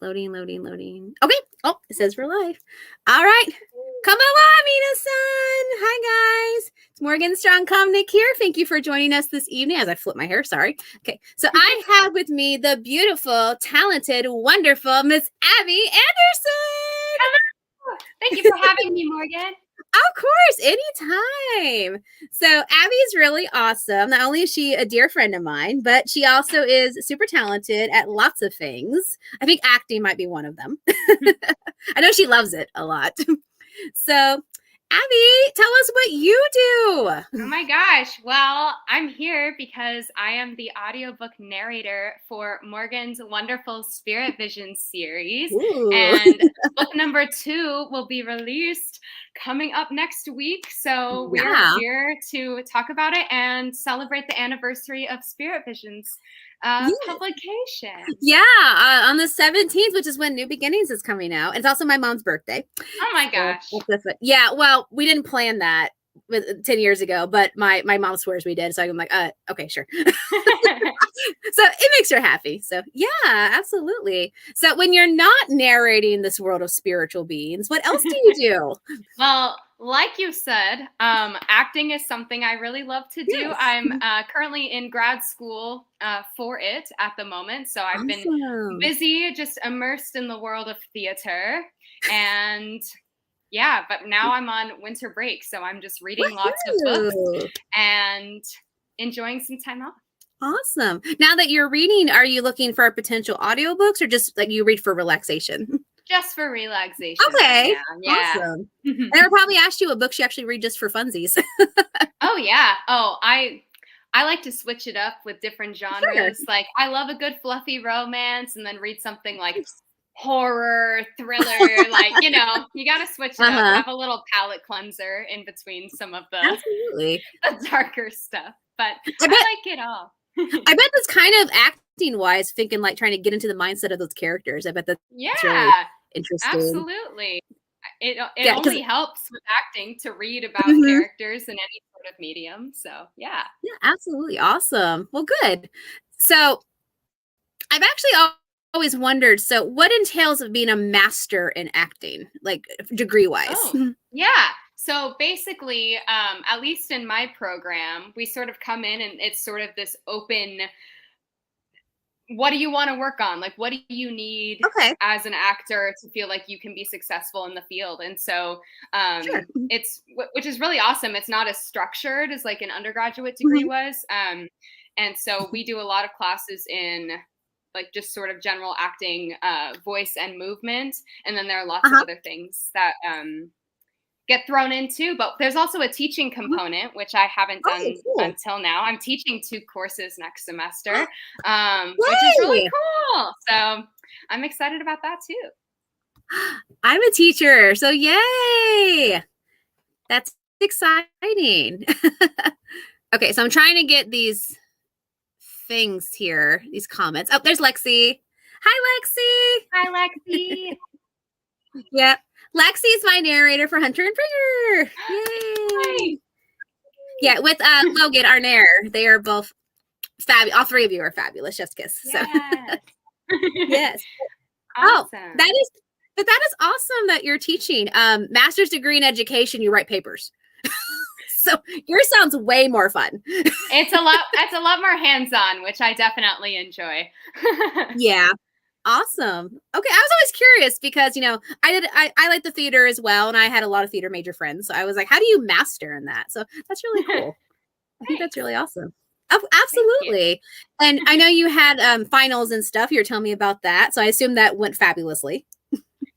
Loading. Okay. Oh, it says we're live. All right. Come along, Mina-san. Hi, guys. It's Morgan Strong Comnick here. Thank you for joining us this evening as I flip my hair. Sorry. Okay. So I have with me the beautiful, talented, wonderful Miss Abby Anderson. Hello. Thank you for having me, Morgan. Of course, anytime. So Abby's really awesome. Not only is she a dear friend of mine, but she also is super talented at lots of things. I think acting might be one of them. I know she loves it a lot. So Abby, tell us what you do. Oh my gosh. Well, I'm here because I am the audiobook narrator for Morgan's wonderful Spirit Vision series. Ooh. And book number 2 will be released coming up next week. So we are here to talk about it and celebrate the anniversary of Spirit Vision's publication. Yeah, on the 17th, which is when New Beginnings is coming out. It's also my mom's birthday. Oh my gosh. Yeah, well, we didn't plan that 10 years ago, but my mom swears we did. So I'm like, okay, sure. So it makes her happy. So yeah, absolutely. So when you're not narrating this world of spiritual beings, what else do you do? Well, like you said, acting is something I really love to do. Yes. I'm currently in grad school for it at the moment. So I've been busy, just immersed in the world of theater. And yeah, but now I'm on winter break. So I'm just reading lots of books and enjoying some time off. Awesome. Now that you're reading, are you looking for potential audiobooks or just like you read for relaxation? Just for relaxation. Okay. Right now. Yeah. Awesome. And I'll probably ask you what books you actually read just for funsies. Oh, yeah. Oh, I like to switch it up with different genres. Sure. Like I love a good fluffy romance and then read something like horror, thriller, like, you know, you got to switch it up, have a little palate cleanser in between some of the darker stuff. But I like it all. I bet that's kind of acting wise, thinking like trying to get into the mindset of those characters. I bet that's really interesting. Absolutely. It only helps with acting to read about characters in any sort of medium. So yeah. Yeah, absolutely. Awesome. Well, good. So I've actually always wondered, so what entails of being a master in acting, like degree wise? Oh, yeah. So basically, at least in my program, we sort of come in and it's sort of this open, what do you want to work on? Like, what do you need as an actor to feel like you can be successful in the field? And so it's, which is really awesome. It's not as structured as like an undergraduate degree was. And so we do a lot of classes in like just sort of general acting, voice and movement. And then there are lots of other things that, get thrown into, but there's also a teaching component, which I haven't done until now. I'm teaching 2 courses next semester, which is really cool. So I'm excited about that too. I'm a teacher, so yay! That's exciting. Okay, so I'm trying to get these things here, these comments. Oh, there's Lexi. Hi, Lexi. Hi, Lexi. Yep. Lexi's my narrator for Hunter and Bringer. Yay! Yeah, with Logan, our narrator. They are both fabulous. All 3 of you are fabulous. Chef's kiss. So. Yes. Yes. Awesome. Oh, that is awesome that you're teaching. Master's degree in education, you write papers. So yours sounds way more fun. It's a lot more hands-on, which I definitely enjoy. Yeah. Awesome. Okay. I was always curious because, you know, I like the theater as well. And I had a lot of theater major friends. So I was like, how do you master in that? So that's really cool. I think that's really awesome. Oh, absolutely. And I know you had finals and stuff. You were telling me about that. So I assume that went fabulously.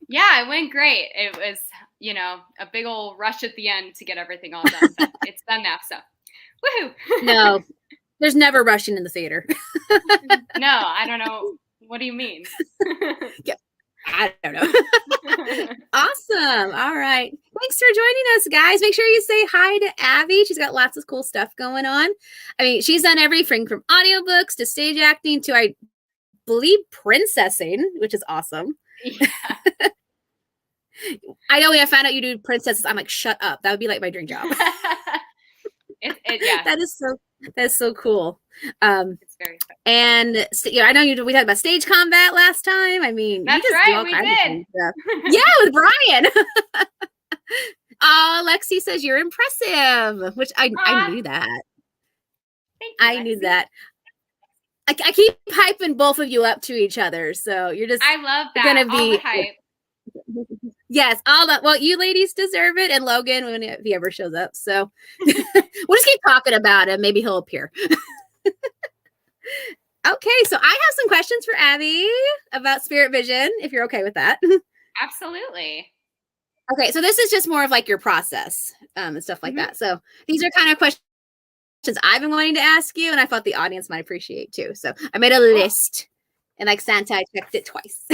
Yeah, it went great. It was, you know, a big old rush at the end to get everything all done. But it's done now. So woohoo. No, there's never rushing in the theater. No, I don't know. What do you mean? Yeah, I don't know. Awesome. All right. Thanks for joining us, guys. Make sure you say hi to Abby. She's got lots of cool stuff going on. I mean, she's done everything from audiobooks to stage acting to, I believe, princessing, which is awesome. Yeah. I know when I found out you do princesses, I'm like, shut up. That would be like my dream job. Yeah. That is so That's so cool. It's very fun. And I know we talked about stage combat last time. I mean, you That's just do right, all we kinds of did. fun stuff. Yeah, with Brian. Lexi says you're impressive, which I Aw, knew that. thank you, I knew Lexi. that. I keep hyping both of you up to each other, so you're just I love that. gonna All the be hype. yes, all that. Well, you ladies deserve it, and Logan when if he ever shows up. So we'll just keep talking about him. Maybe he'll appear. Okay, so I have some questions for Abby about Spirit Vision, if you're okay with that. Absolutely. Okay, so this is just more of like your process and stuff like Mm-hmm. that. So these are kind of questions I've been wanting to ask you, and I thought the audience might appreciate too. So I made a Cool. list, and like Santa, I checked it twice.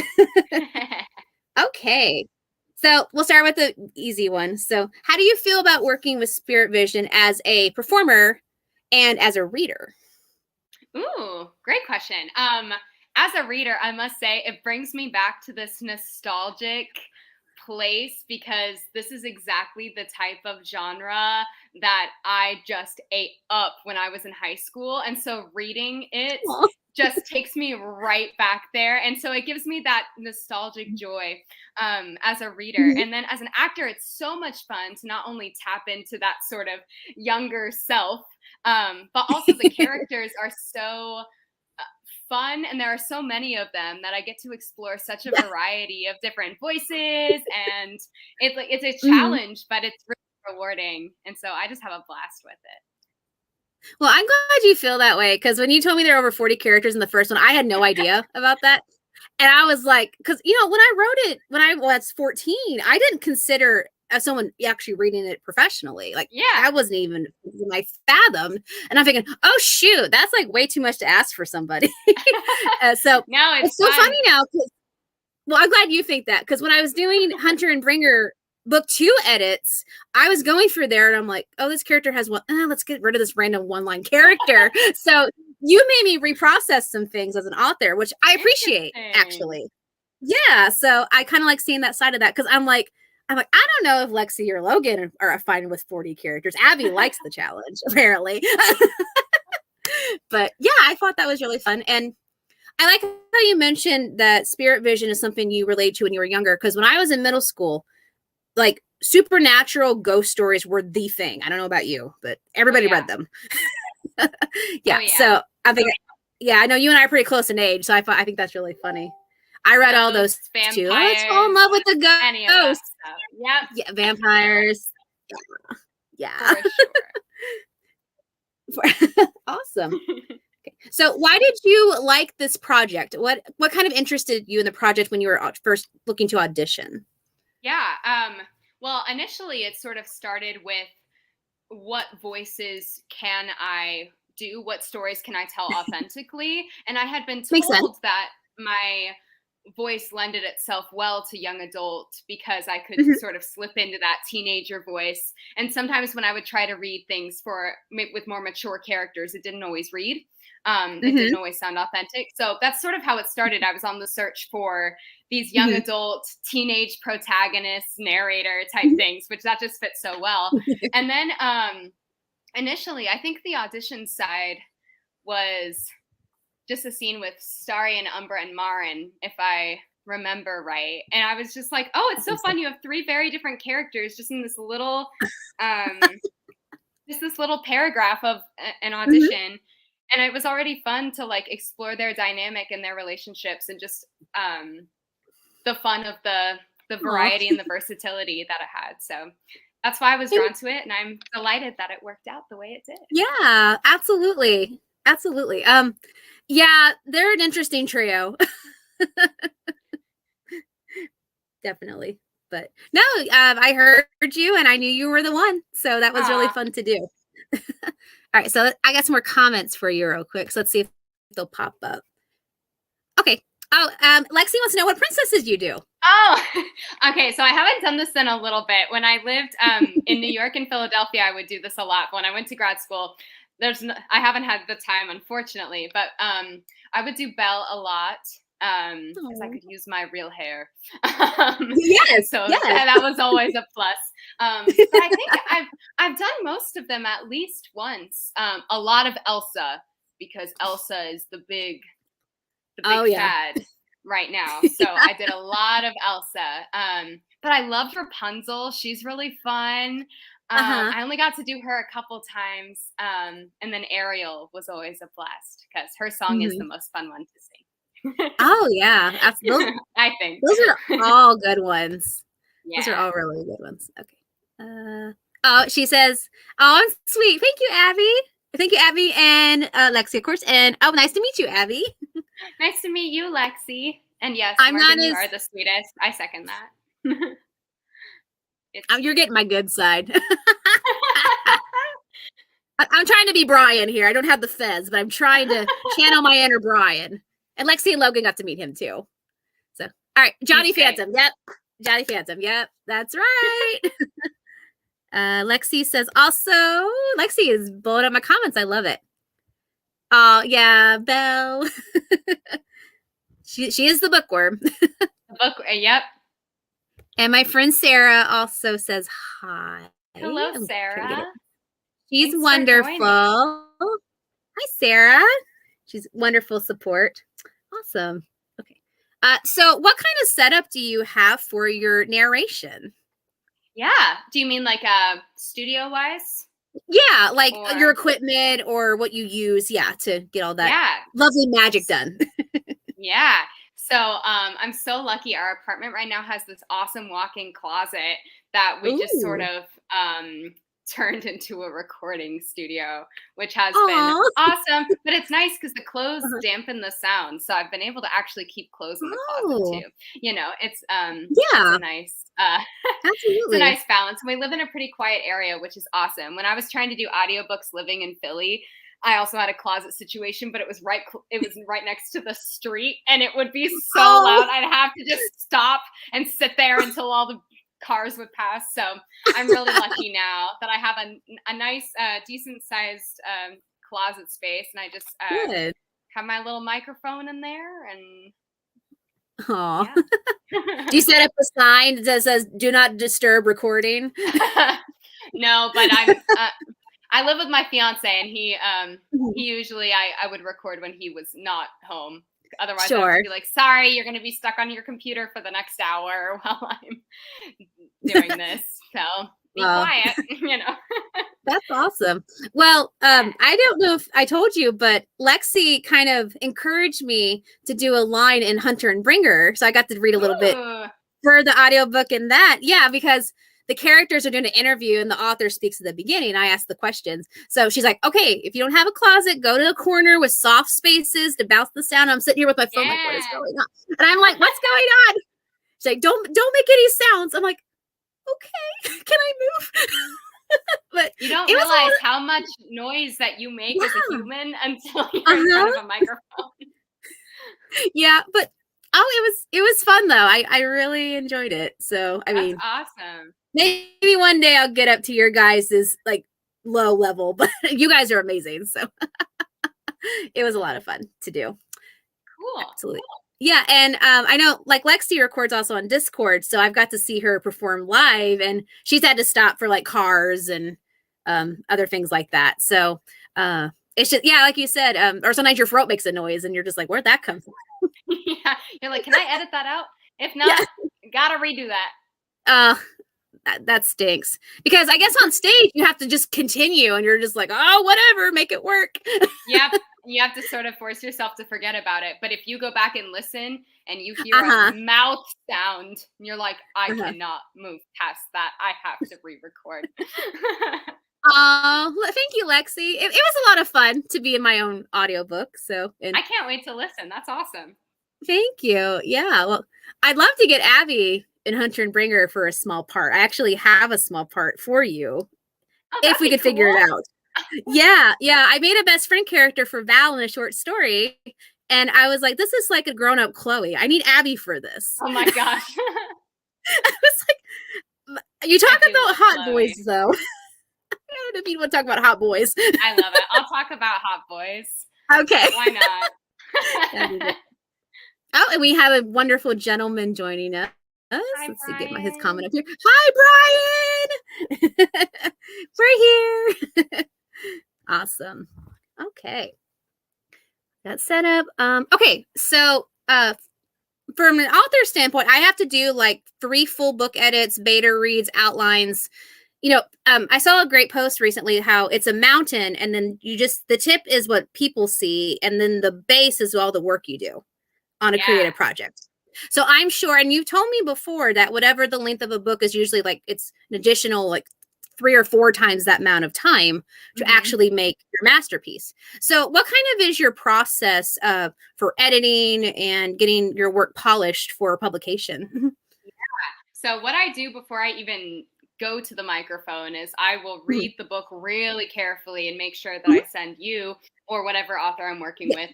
Okay, so we'll start with the easy one. So, how do you feel about working with Spirit Vision as a performer and as a reader? Ooh, great question. As a reader, I must say it brings me back to this nostalgic place because this is exactly the type of genre that I just ate up when I was in high school. And so reading it Aw. just takes me right back there. And so it gives me that nostalgic joy as a reader. Mhm. And then as an actor, it's so much fun to not only tap into that sort of younger self, but also the characters are so fun and there are so many of them that I get to explore such a variety of different voices and it's a Mhm. challenge but it's really rewarding and so I just have a blast with it. Well, I'm glad you feel that way because when you told me there were over 40 characters in the first one, I had no idea about that. And I was like, because when I wrote it when I was 14, I didn't consider as someone actually reading it professionally. Like Yeah. that wasn't even my fathom. And I'm thinking, oh shoot, that's like way too much to ask for somebody. So No, it's it's so fun. funny now. Well, I'm glad you think that because when I was doing Hunter and Bringer book 2 edits, I was going through there and I'm like, oh, this character has one. Let's get rid of this random one line character. So you made me reprocess some things as an author, which I appreciate Interesting. actually. Yeah. So I kind of like seeing that side of that because I'm like, I don't know if Lexi or Logan are fine with 40 characters. Abby likes the challenge, apparently. But yeah, I thought that was really fun. And I like how you mentioned that spirit vision is something you relate to when you were younger. Because when I was in middle school, like supernatural ghost stories were the thing. I don't know about you, but Oh everybody read yeah. them. Oh Yeah. yeah. So I think, yeah, I know you and I are pretty close in age. So I think that's really funny. I read all those Ghosts, too. Oh, let's fall in vampires, love with the any of that ghosts. stuff. Yep, Yeah. Vampires. Yeah. for sure. Awesome. So why did you like this project? What kind of interested you in the project when you were first looking to audition? Yeah. Well, initially it sort of started with what voices can I do? What stories can I tell authentically? And I had been Makes sense. told that my voice lended itself well to young adult because I could Mhm, sort of slip into that teenager voice. And sometimes when I would try to read things with more mature characters, it didn't always read. It didn't mhm, always sound authentic. So that's sort of how it started. I was on the search for these young mhm, adult teenage protagonists, narrator type mhm. things, which that just fits so well. And then initially, I think the audition side was just a scene with Starry and Umbra and Marin, if I remember right. And I was just like, oh, I it's so think so. fun. You have three very different characters just in um, this little paragraph of an Mhm. audition. And it was already fun to like explore their dynamic and their relationships and just the fun of the Aw. variety and the versatility that it had. So that's why I was And drawn to it, and I'm delighted that it worked out the way it did. yeah, absolutely. Absolutely. Yeah, they're an interesting trio. Definitely. But no, I heard you and I knew you were the one. So that was really Aw. fun to do. All right, so I got some more comments for you real quick. So let's see if they'll pop up. Okay. Oh, Lexi wants to know what princesses you do. Oh, okay. So I haven't done this in a little bit. When I lived in New York and Philadelphia, I would do this a lot. When I went to grad school, I haven't had the time, unfortunately, but I would do Belle a lot. because I Oh. could use my real hair. Yes, So yes. that was always a plus. But I think I've done most of them at least once. A lot of Elsa, because Elsa is the Oh, big yeah. fad right now. So I did a lot of Elsa. But I loved Rapunzel. She's really fun. Uh-huh. I only got to do her a couple times. And then Ariel was always a blast because her song is the Mhm. most fun one to sing. Oh, yeah. I think. Those are all good ones. Those are Yeah. all really good ones. Okay. Oh, she says, "Oh, I'm sweet. Thank you, Abby. Thank you, Abby and Lexi, of course. And oh, nice to meet you, Abby. Nice to meet you, Lexi. And yes, I'm not Morgan, you as are the sweetest. I second that. It's you're true. getting my good side. I'm trying to be Brian here. I don't have the fez, but I'm trying to channel my inner Brian. And Lexi and Logan got to meet him too. So, all right, Johnny He's great. Phantom. Yep, Johnny Phantom. Yep, that's right. Lexi says also, Lexi is blowing up my comments. I love it. Oh, yeah, Belle. She is the bookworm. The book, yep. And my friend Sarah also says hi. Hello, I'm trying to get it. Sarah. She's Thanks for wonderful. joining. Hi, Sarah. She's wonderful support. Awesome. Okay. So what kind of setup do you have for your narration? Yeah. Do you mean like studio wise? Yeah, like your Or equipment or what you use, yeah, to get all that yeah. lovely magic done. Yeah. So I'm so lucky. Our apartment right now has this awesome walk-in closet that we just sort Ooh. of turned into a recording studio, which has been Aw. awesome. But it's nice because the clothes Uh-huh. dampen the sound. So I've been able to actually keep clothes in the closet Oh, too. You know, it's yeah, a nice it's a absolutely. nice balance. We live in a pretty quiet area, which is awesome. When I was trying to do audiobooks living in Philly, I also had a closet situation, but it was right next to the street, and it would be so Oh, loud. I'd have to just stop and sit there until all the cars would pass. So I'm really lucky now that I have a nice, decent sized closet space, and I just good. have my little microphone in there, and Aw. yeah. Do you set up a sign that says "Do not disturb recording"? No, but I live with my fiance, and he usually I would record when he was not home. Otherwise, I'd have to Sure. be like, "Sorry, you're going to be stuck on your computer for the next hour while I'm doing this." So be Well, quiet, you know. that's awesome. Well, Yeah. I don't know if I told you, but Lexi kind of encouraged me to do a line in Hunter and Bringer. So I got to read a little bit Ooh, for the audiobook in that. Yeah, because the characters are doing an interview and the author speaks at the beginning. I ask the questions. So she's like, okay, if you don't have a closet, go to a corner with soft spaces to bounce the sound. I'm sitting here with my phone, like, what is yeah. going on? And I'm like, what's going on? She's like, don't make any sounds. I'm like, okay, can I move? But You don't it was realize how much noise that you make as a yeah. human until you're in front Uh-huh. of a microphone. Yeah, but oh, it was fun though. I really enjoyed it. So I That's mean, awesome. maybe one day I'll get up to your guys's like low level, but you guys are amazing. So it was a lot of fun to do. Cool. Absolutely. Yeah, and I know like Lexi records also on Discord, so I've got to see her perform live, and she's had to stop for like cars and other things like that. So it's just yeah, like you said, or sometimes your throat makes a noise, and you're just like, where'd that come from? Yeah. You're like, can I edit that out? If Yeah, not, gotta redo that. uh, that stinks because I guess on stage you have to just continue, and you're just like, oh, whatever, make it work. Yep. You have to sort of force yourself to forget about it. But if you go back and listen and you hear Uh a huh. mouth sound, you're like, I Uh huh. cannot move past that. I have to re record. Oh, thank you, Lexi. It was a lot of fun to be in my own audiobook. So, and I can't wait to listen. That's awesome. thank you. Yeah. Well, I'd love to get Abby in Hunter and Bringer for a small part. I actually have a small part for you Oh, if that'd we be could figure cool. it out. Yeah. Yeah. I made a best friend character for Val in a short story. And I was like, this is like a grown up Chloe. I need Abby for this. Oh my gosh. I was like, you talk I do about love hot boys, Chloe. though. I don't know if you want to talk about hot boys. I love it. I'll talk about hot boys. Okay. Why not? That'd be good. Oh, and we have a wonderful gentleman joining us. Hi, Let's see, get his Brian. comment up here. Hi, Brian. We're here. Awesome. Okay. That's set up. Okay, so from an author standpoint, I have to do like 3 full book edits, beta reads, outlines. I saw a great post recently how it's a mountain, and then the tip is what people see, and then the base is all the work you do on a Yeah. creative project. So I'm sure, and you've told me before that whatever the length of a book is, usually like it's an additional like 3 or 4 times that amount of time to actually make your masterpiece. So what kind of is your process for editing and getting your work polished for publication? So what I do before I even go to the microphone is I will read the book really carefully and make sure that I send you or whatever author I'm working with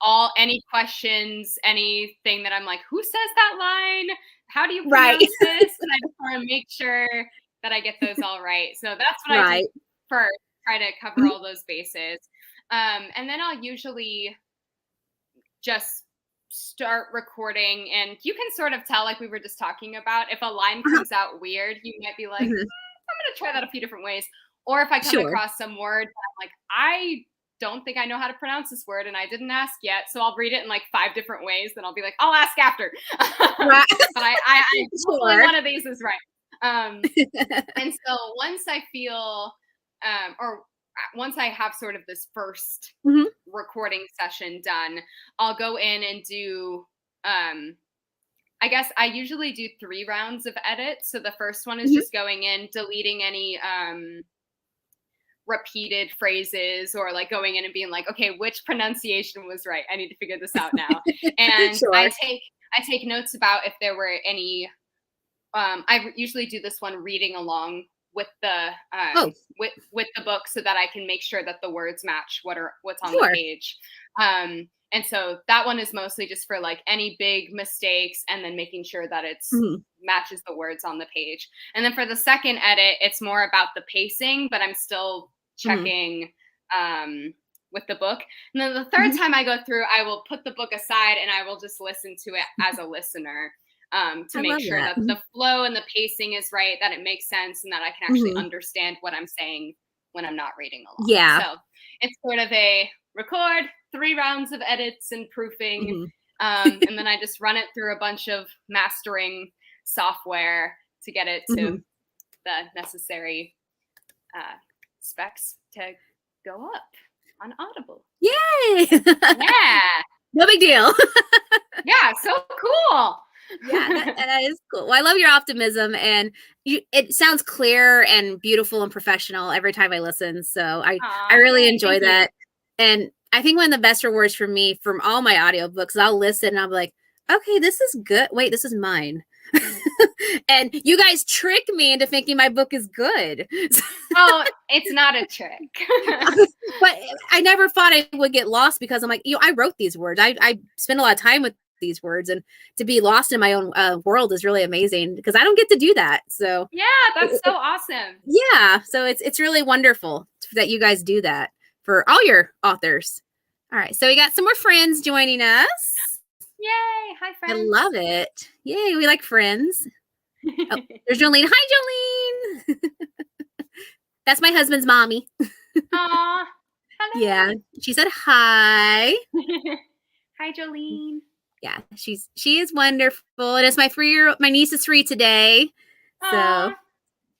all any questions, anything that I'm like, who says that line? How do you Right. pronounce this? And I just want to make sure that I get those all right. So that's what I do Right. first, try to cover all those bases. And then I'll usually just start recording, and you can sort of tell, like we were just talking about, if a line comes out weird, you might be like, I'm gonna try that a few different ways. Or if I come Sure. across some word that I'm like, I don't think I know how to pronounce this word and I didn't ask yet, so I'll read it in like 5 different ways, then I'll be like, I'll ask after. Right. But I hopefully Sure. one of these is right. And so once I feel or once I have sort of this first recording session done, I'll go in and do I guess I usually do 3 rounds of edits. So the first one is just going in, deleting any repeated phrases, or like going in and being like, okay, which pronunciation was right? I need to figure this out now. And Sure. I take notes about if there were any I usually do this one reading along with the with the book, so that I can make sure that the words match what's on the Sure. page. And so that one is mostly just for like any big mistakes, and then making sure that it's matches the words on the page. And then for the second edit, it's more about the pacing, but I'm still checking with the book. And then the third time I go through, I will put the book aside and I will just listen to it as a listener. To make sure that the flow and the pacing is right, that it makes sense, and that I can actually understand what I'm saying when I'm not reading along. Yeah. So it's sort of a record, 3 rounds of edits and proofing, and then I just run it through a bunch of mastering software to get it to the necessary specs to go up on Audible. Yay! Yeah. No big deal. Yeah, so cool. Yeah, that is cool. Well, I love your optimism, and it sounds clear and beautiful and professional every time I listen. So I really enjoy that. And I think one of the best rewards for me from all my audiobooks, I'll listen and I'm like, okay, this is good. Wait, this is mine. And you guys trick me into thinking my book is good. Oh, it's not a trick. But I never thought I would get lost, because I'm like, I wrote these words. I spend a lot of time with these words, and to be lost in my own world is really amazing, because I don't get to do that. So yeah, that's so awesome. Yeah, so it's really wonderful that you guys do that for all your authors. All right, so we got some more friends joining us. Yay! Hi, friends. I love it. Yay, we like friends. Oh, there's Jolene. Hi, Jolene. That's my husband's mommy. Aw, hello. Yeah, she said hi. Hi, Jolene. Yeah, she is wonderful, and it's my niece is 3 today. So Aww,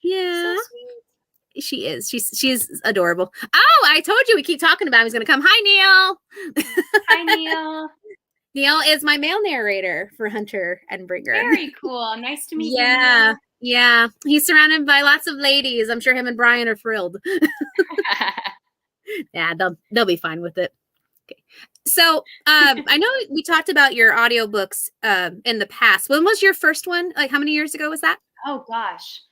yeah, so sweet. she is. She's adorable. Oh, I told you we keep talking about him. He's gonna come. Hi, Neil. Hi, Neil. Neil is my male narrator for Hunter and Bringer. Very cool. Nice to meet you. Yeah. Yeah. He's surrounded by lots of ladies. I'm sure him and Brian are thrilled. Yeah, they'll be fine with it. Okay. So I know we talked about your audiobooks in the past. When was your first one? Like, how many years ago was that? Oh gosh.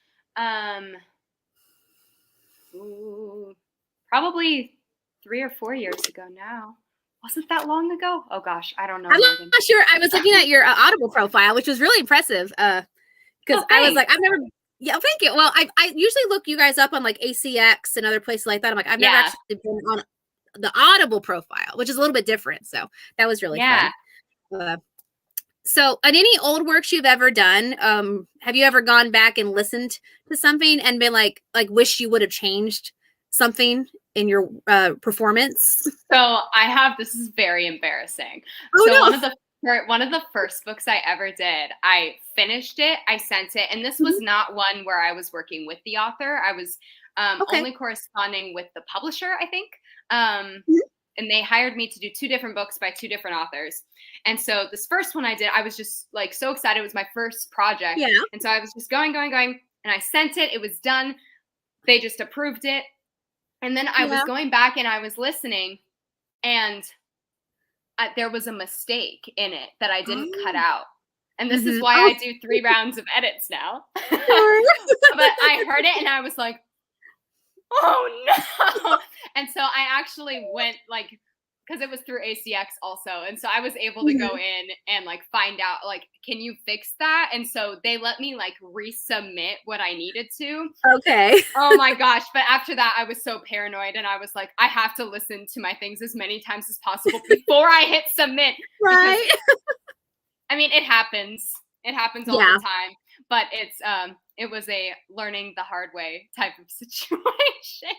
Probably 3 or 4 years ago now. Wasn't that long ago? Oh gosh, I don't know. I'm not sure. I was looking at your Audible profile, which was really impressive. Because I was like, I've never. Yeah, thank you. Well, I usually look you guys up on like ACX and other places like that. I'm like, I've never actually been on the Audible profile, which is a little bit different. So that was really fun. Uh, so, on any old works you've ever done, have you ever gone back and listened to something and been wish you would have changed something in your performance? So I have, this is very embarrassing. Oh So no! one of the first books I ever did, I finished it, I sent it, and this was Mhm. not one where I was working with the author. I was Okay. only corresponding with the publisher, I think. Um, Mhm. and they hired me to do two different books by two different authors. And so this first one I did, I was just like so excited. It was my first project. Yeah. And so I was just going, going, going, and I sent it. It was done. They just approved it. And then I was Yeah. going back and I was listening, and there was a mistake in it that I didn't cut Oh. out. And this is Mhm. why Oh, I do 3 rounds of edits now. sure. But I heard it and I was like, oh no. And so I actually went like, because it was through ACX also. And so I was able to go Mhm. in and like find out, like, can you fix that? And so they let me like resubmit what I needed to. Okay. Oh my gosh. But after that, I was so paranoid and I was like, I have to listen to my things as many times as possible before I hit submit, because Right. I mean, it happens. It happens all the Yeah. time, but it was a learning the hard way type of situation.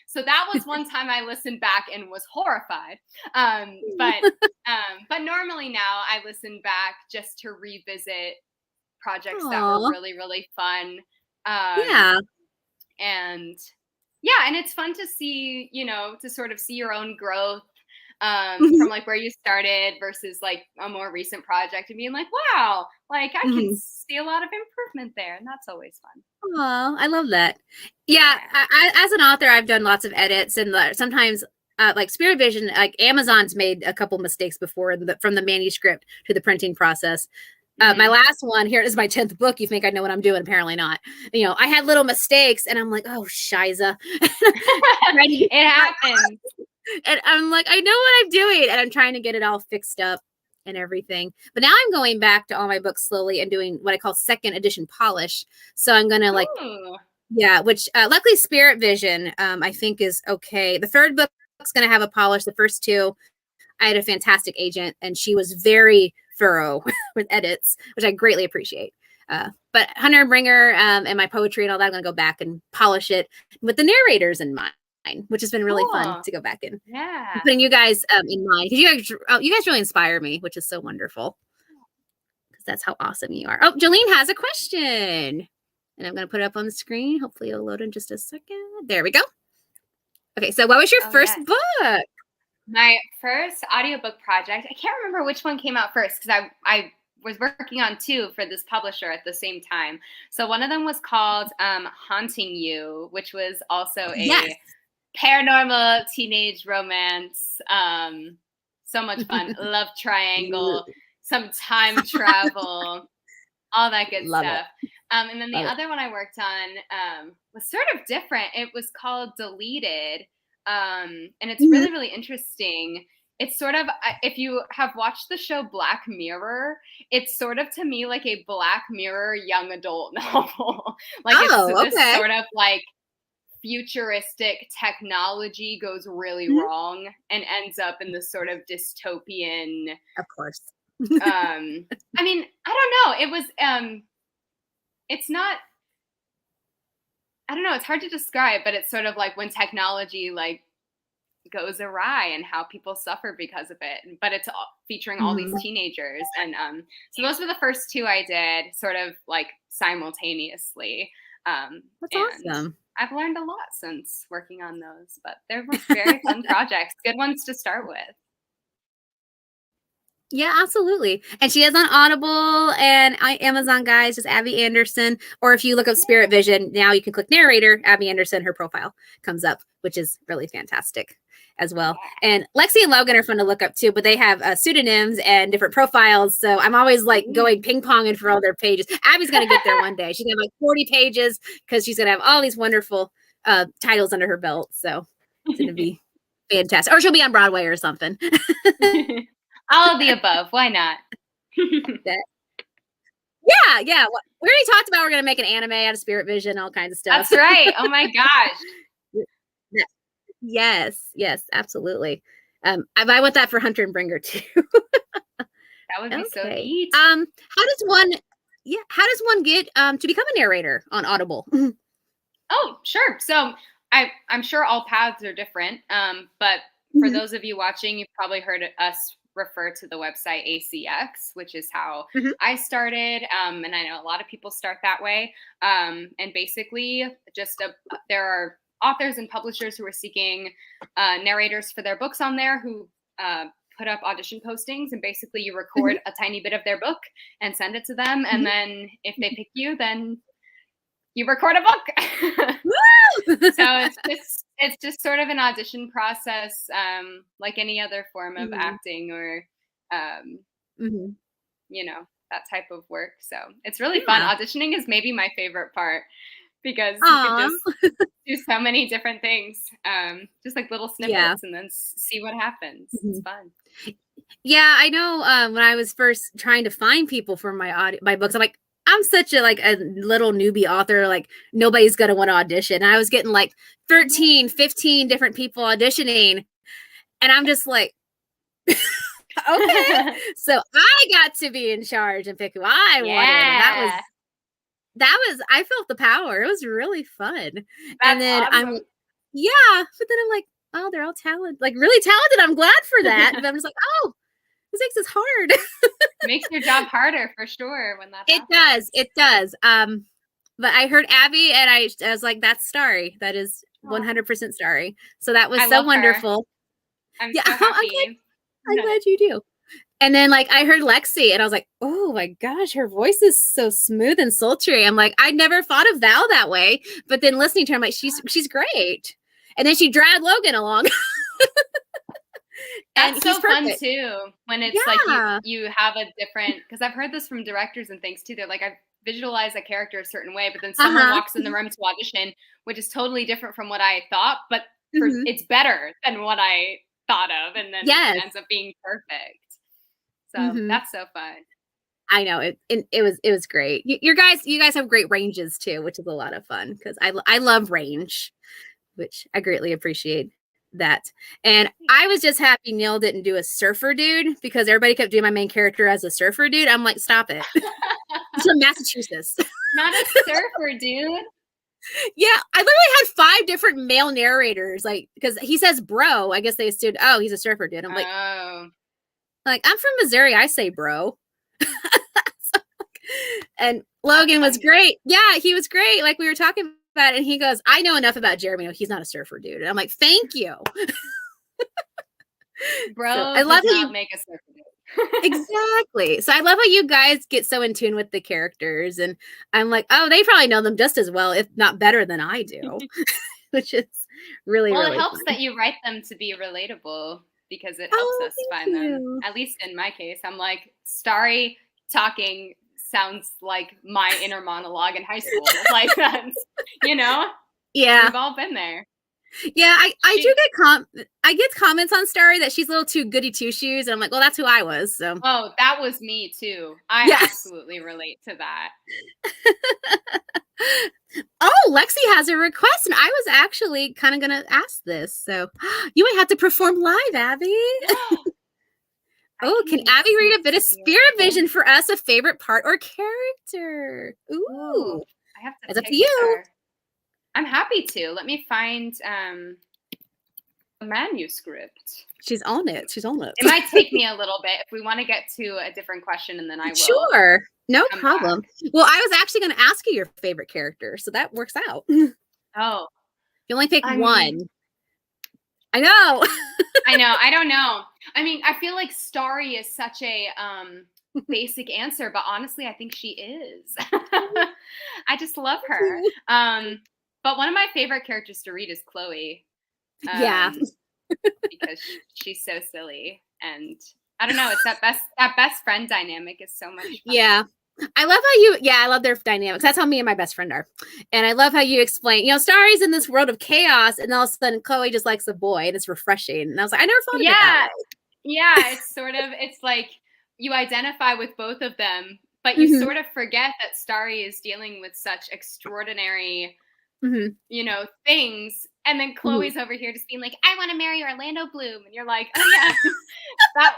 So that was one time I listened back and was horrified. But normally now I listen back just to revisit projects that were Aw. really, really fun. Um, Yeah. and yeah, and it's fun to see, to sort of see your own growth, Mhm. from like where you started versus like a more recent project, and being like, wow, like I can Mhm. see a lot of improvement there, and that's always fun. Aw, I love that. Yeah, Yeah. as an author, I've done lots of edits, and sometimes, like Spirit Vision, like Amazon's made a couple mistakes before from the manuscript to the printing process. My Hmm. last one here is my 10th book. You think I know what I'm doing? Apparently not. I had little mistakes, and I'm like, oh, shiza. It happens. And I'm like, I know what I'm doing, and I'm trying to get it all fixed up and everything. But now I'm going back to all my books slowly and doing what I call second edition polish. So I'm gonna Ooh. yeah, which luckily Spirit Vision, I think is okay. The third book's gonna have a polish. The first two, I had a fantastic agent, and she was very thorough with edits, which I greatly appreciate. But Hunter and Bringer, and my poetry and all that, I'm gonna go back and polish it with the narrators in mind, which has been really fun Cool. to go back and Yeah. putting you guys in mind. You guys really inspire me, which is so wonderful because that's how awesome you are. Oh, Jolene has a question, and I'm going to put it up on the screen. Hopefully, it'll load in just a second. There we go. Okay, so what was your Oh first yes. book? My first audiobook project, I can't remember which one came out first because I was working on two for this publisher at the same time. So one of them was called Haunting You, which was also Yes. a paranormal teenage romance. So much fun. Love triangle, some time travel, all that good Love it. stuff. And then the Love it. other one I worked on was sort of different. It was called Deleted. And it's Mhm. really, really interesting. It's sort of, if you have watched the show Black Mirror, it's sort of to me like a Black Mirror young adult novel. Like it's Oh, this okay. sort of like futuristic technology goes really Mhm. wrong and ends up in this sort of dystopian. Of course. I mean, I don't know. It's not, I don't know, it's hard to describe, but it's sort of like when technology like goes awry and how people suffer because of it. But it's featuring all these Mhm. teenagers, and so those were the first two I did, sort of like simultaneously. That's And awesome. I've learned a lot since working on those, but they were very fun projects, good ones to start with. Yeah, absolutely. And she is on Audible and Amazon, guys, just Abby Anderson. Or if you look up Spirit Vision, now you can click narrator, Abby Anderson, her profile comes up, which is really fantastic as well. Yeah. And Lexi and Logan are fun to look up too, but they have pseudonyms and different profiles. So I'm always like going ping ponging for all their pages. Abby's going to get there one day. She's going to have like 40 pages because she's going to have all these wonderful titles under her belt. So it's going to be fantastic. Or she'll be on Broadway or something. All of the above. Why not? Yeah, yeah. We already talked about we're gonna make an anime out of Spirit Vision, all kinds of stuff. That's right. Oh my gosh. Yeah. Yes, yes, absolutely. I want that for Hunter and Bringer too. That would be so Okay. neat. How does one? Yeah. How does one get to become a narrator on Audible? Oh, sure. So I'm sure all paths are different. But for Mhm, those of you watching, you've probably heard us refer to the website ACX, which is how mhm, I started. And I know a lot of people start that way. And basically, there are authors and publishers who are seeking narrators for their books on there who put up audition postings, and basically you mhm, record a tiny bit of their book and send it to them. And mhm. then if they pick you, then you record a book. Woo! So it's just sort of an audition process, like any other form of Mhm, acting or, um, mhm. that type of work. So it's really fun. Yeah. Auditioning is maybe my favorite part because you can Aw. just do so many different things, just like little Yeah. snippets, and then see what happens. It's Mhm. fun. Yeah, I know. When I was first trying to find people for my books, I'm like, I'm such a little newbie author. Like nobody's gonna want to audition. And I was getting like 13, 15 different people auditioning, and I'm just like, okay. So I got to be in charge and pick who I wanted, and that was Yeah, I felt the power. It was really fun. And that's then I'm awesome. like, yeah, but then I'm like, oh, they're all talented, like really talented. I'm glad for that. But I'm just like, oh, this makes this hard. Makes your job harder for sure when that It does. happens. It does. But I heard Abby and I was like, that's Starry. That is Oh, 100% Starry. So that was I so love her. wonderful. I'm Yeah. so happy. I'm glad you do. And then like I heard Lexi and I was like, oh my gosh, her voice is so smooth and sultry. I'm like, I never thought of Val that way. But then listening to her, I'm like, she's great. And then she dragged Logan along and That's he's so fun perfect. too, when it's like Yeah. you have a different, because I've heard this from directors and things too. They're like, I visualize a character a certain way, but then someone Uh-huh. walks in the room to audition, which is totally different from what I thought, but Hmm. it's better than what I thought of, and then it Yes. ends up being perfect. So Hmm. that's so fun. I know it was great. You guys have great ranges too, which is a lot of fun because I love range, which I greatly appreciate that. And I was just happy Neil didn't do a surfer dude because everybody kept doing my main character as a surfer dude. I'm like, stop it. He's from Massachusetts. Not a surfer, dude. Yeah, I literally had five different male narrators, like because he says bro. I guess they assumed, oh, he's a surfer dude. I'm Oh, like I'm from Missouri. I say bro. And that's Logan was funny. great. Yeah, he was great. Like we were talking about, and he goes, "I know enough about Jeremy. No, he's not a surfer dude." And I'm like, "Thank you." So I Bro love does how not you make a surfer dude. exactly. So I love how you guys get so in tune with the characters, and I'm like, "Oh, they probably know them just as well, if not better than I do," which is really Well, it really helps fun. that you write them to be relatable because it helps Oh, us thank find them. you. At least in my case, I'm like, Starry talking sounds like my inner monologue in high school. Like that's, you know, Yeah, we've all been there. yeah. I do She, I get comments on Starry that she's a little too goody two shoes, and I'm like, "Well, that's who I was." So oh, that was me too. I yeah. absolutely relate to that. Oh, Lexi has a request, and I was actually kind of going to ask this. So you might have to perform live, Abby. I Oh, can can Abby read a bit of see if spirit I can. vision for us, a favorite part or character? Ooh, Ooh, I have to it's up to pick you. her. I'm happy to. Let me find a manuscript. She's on it. She's on It it. might take me a little bit if we want to get to a different question, and then I will Sure. No come back. problem. Well, I was actually going to ask you your favorite character, so that works out. You Oh, only pick I mean, one. I know. I know. I don't know. I mean, I feel like Starry is such a basic answer, but honestly, I think she is. I just love her. But one of my favorite characters to read is Chloe, Yeah. um, because she's so silly, and I don't know. It's that best friend dynamic is so much fun. Yeah. I love their dynamics. That's how me and my best friend are. And I love how you explain, Starry's in this world of chaos, and all of a sudden Chloe just likes a boy, and it's refreshing. And I was like, I never thought of it that Yeah, way. yeah. It's like you identify with both of them, but you Hmm. sort of forget that Starry is dealing with such extraordinary, Hmm. things. And then Hmm. Chloe's over here just being like, I want to marry Orlando Bloom. And you're like, oh, yeah, that,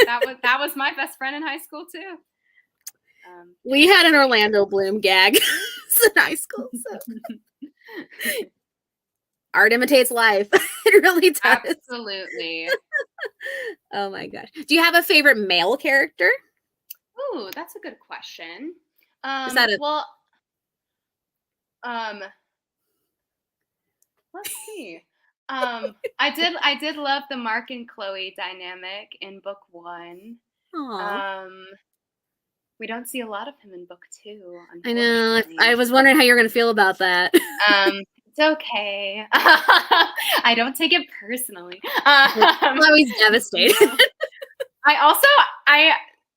That was my best friend in high school too. We had an Orlando Bloom gag in high school. So art imitates life. It really does. Absolutely. Oh my gosh. Do you have a favorite male character? Ooh, that's a good question. Is that a Well, um, let's see. I did love the Mark and Chloe dynamic in book 1. Aw. Um, we don't see a lot of him in book 2, I know. unfortunately. I was wondering how you're going to feel about that. It's okay. I don't take it personally. I'm always devastated. No. I also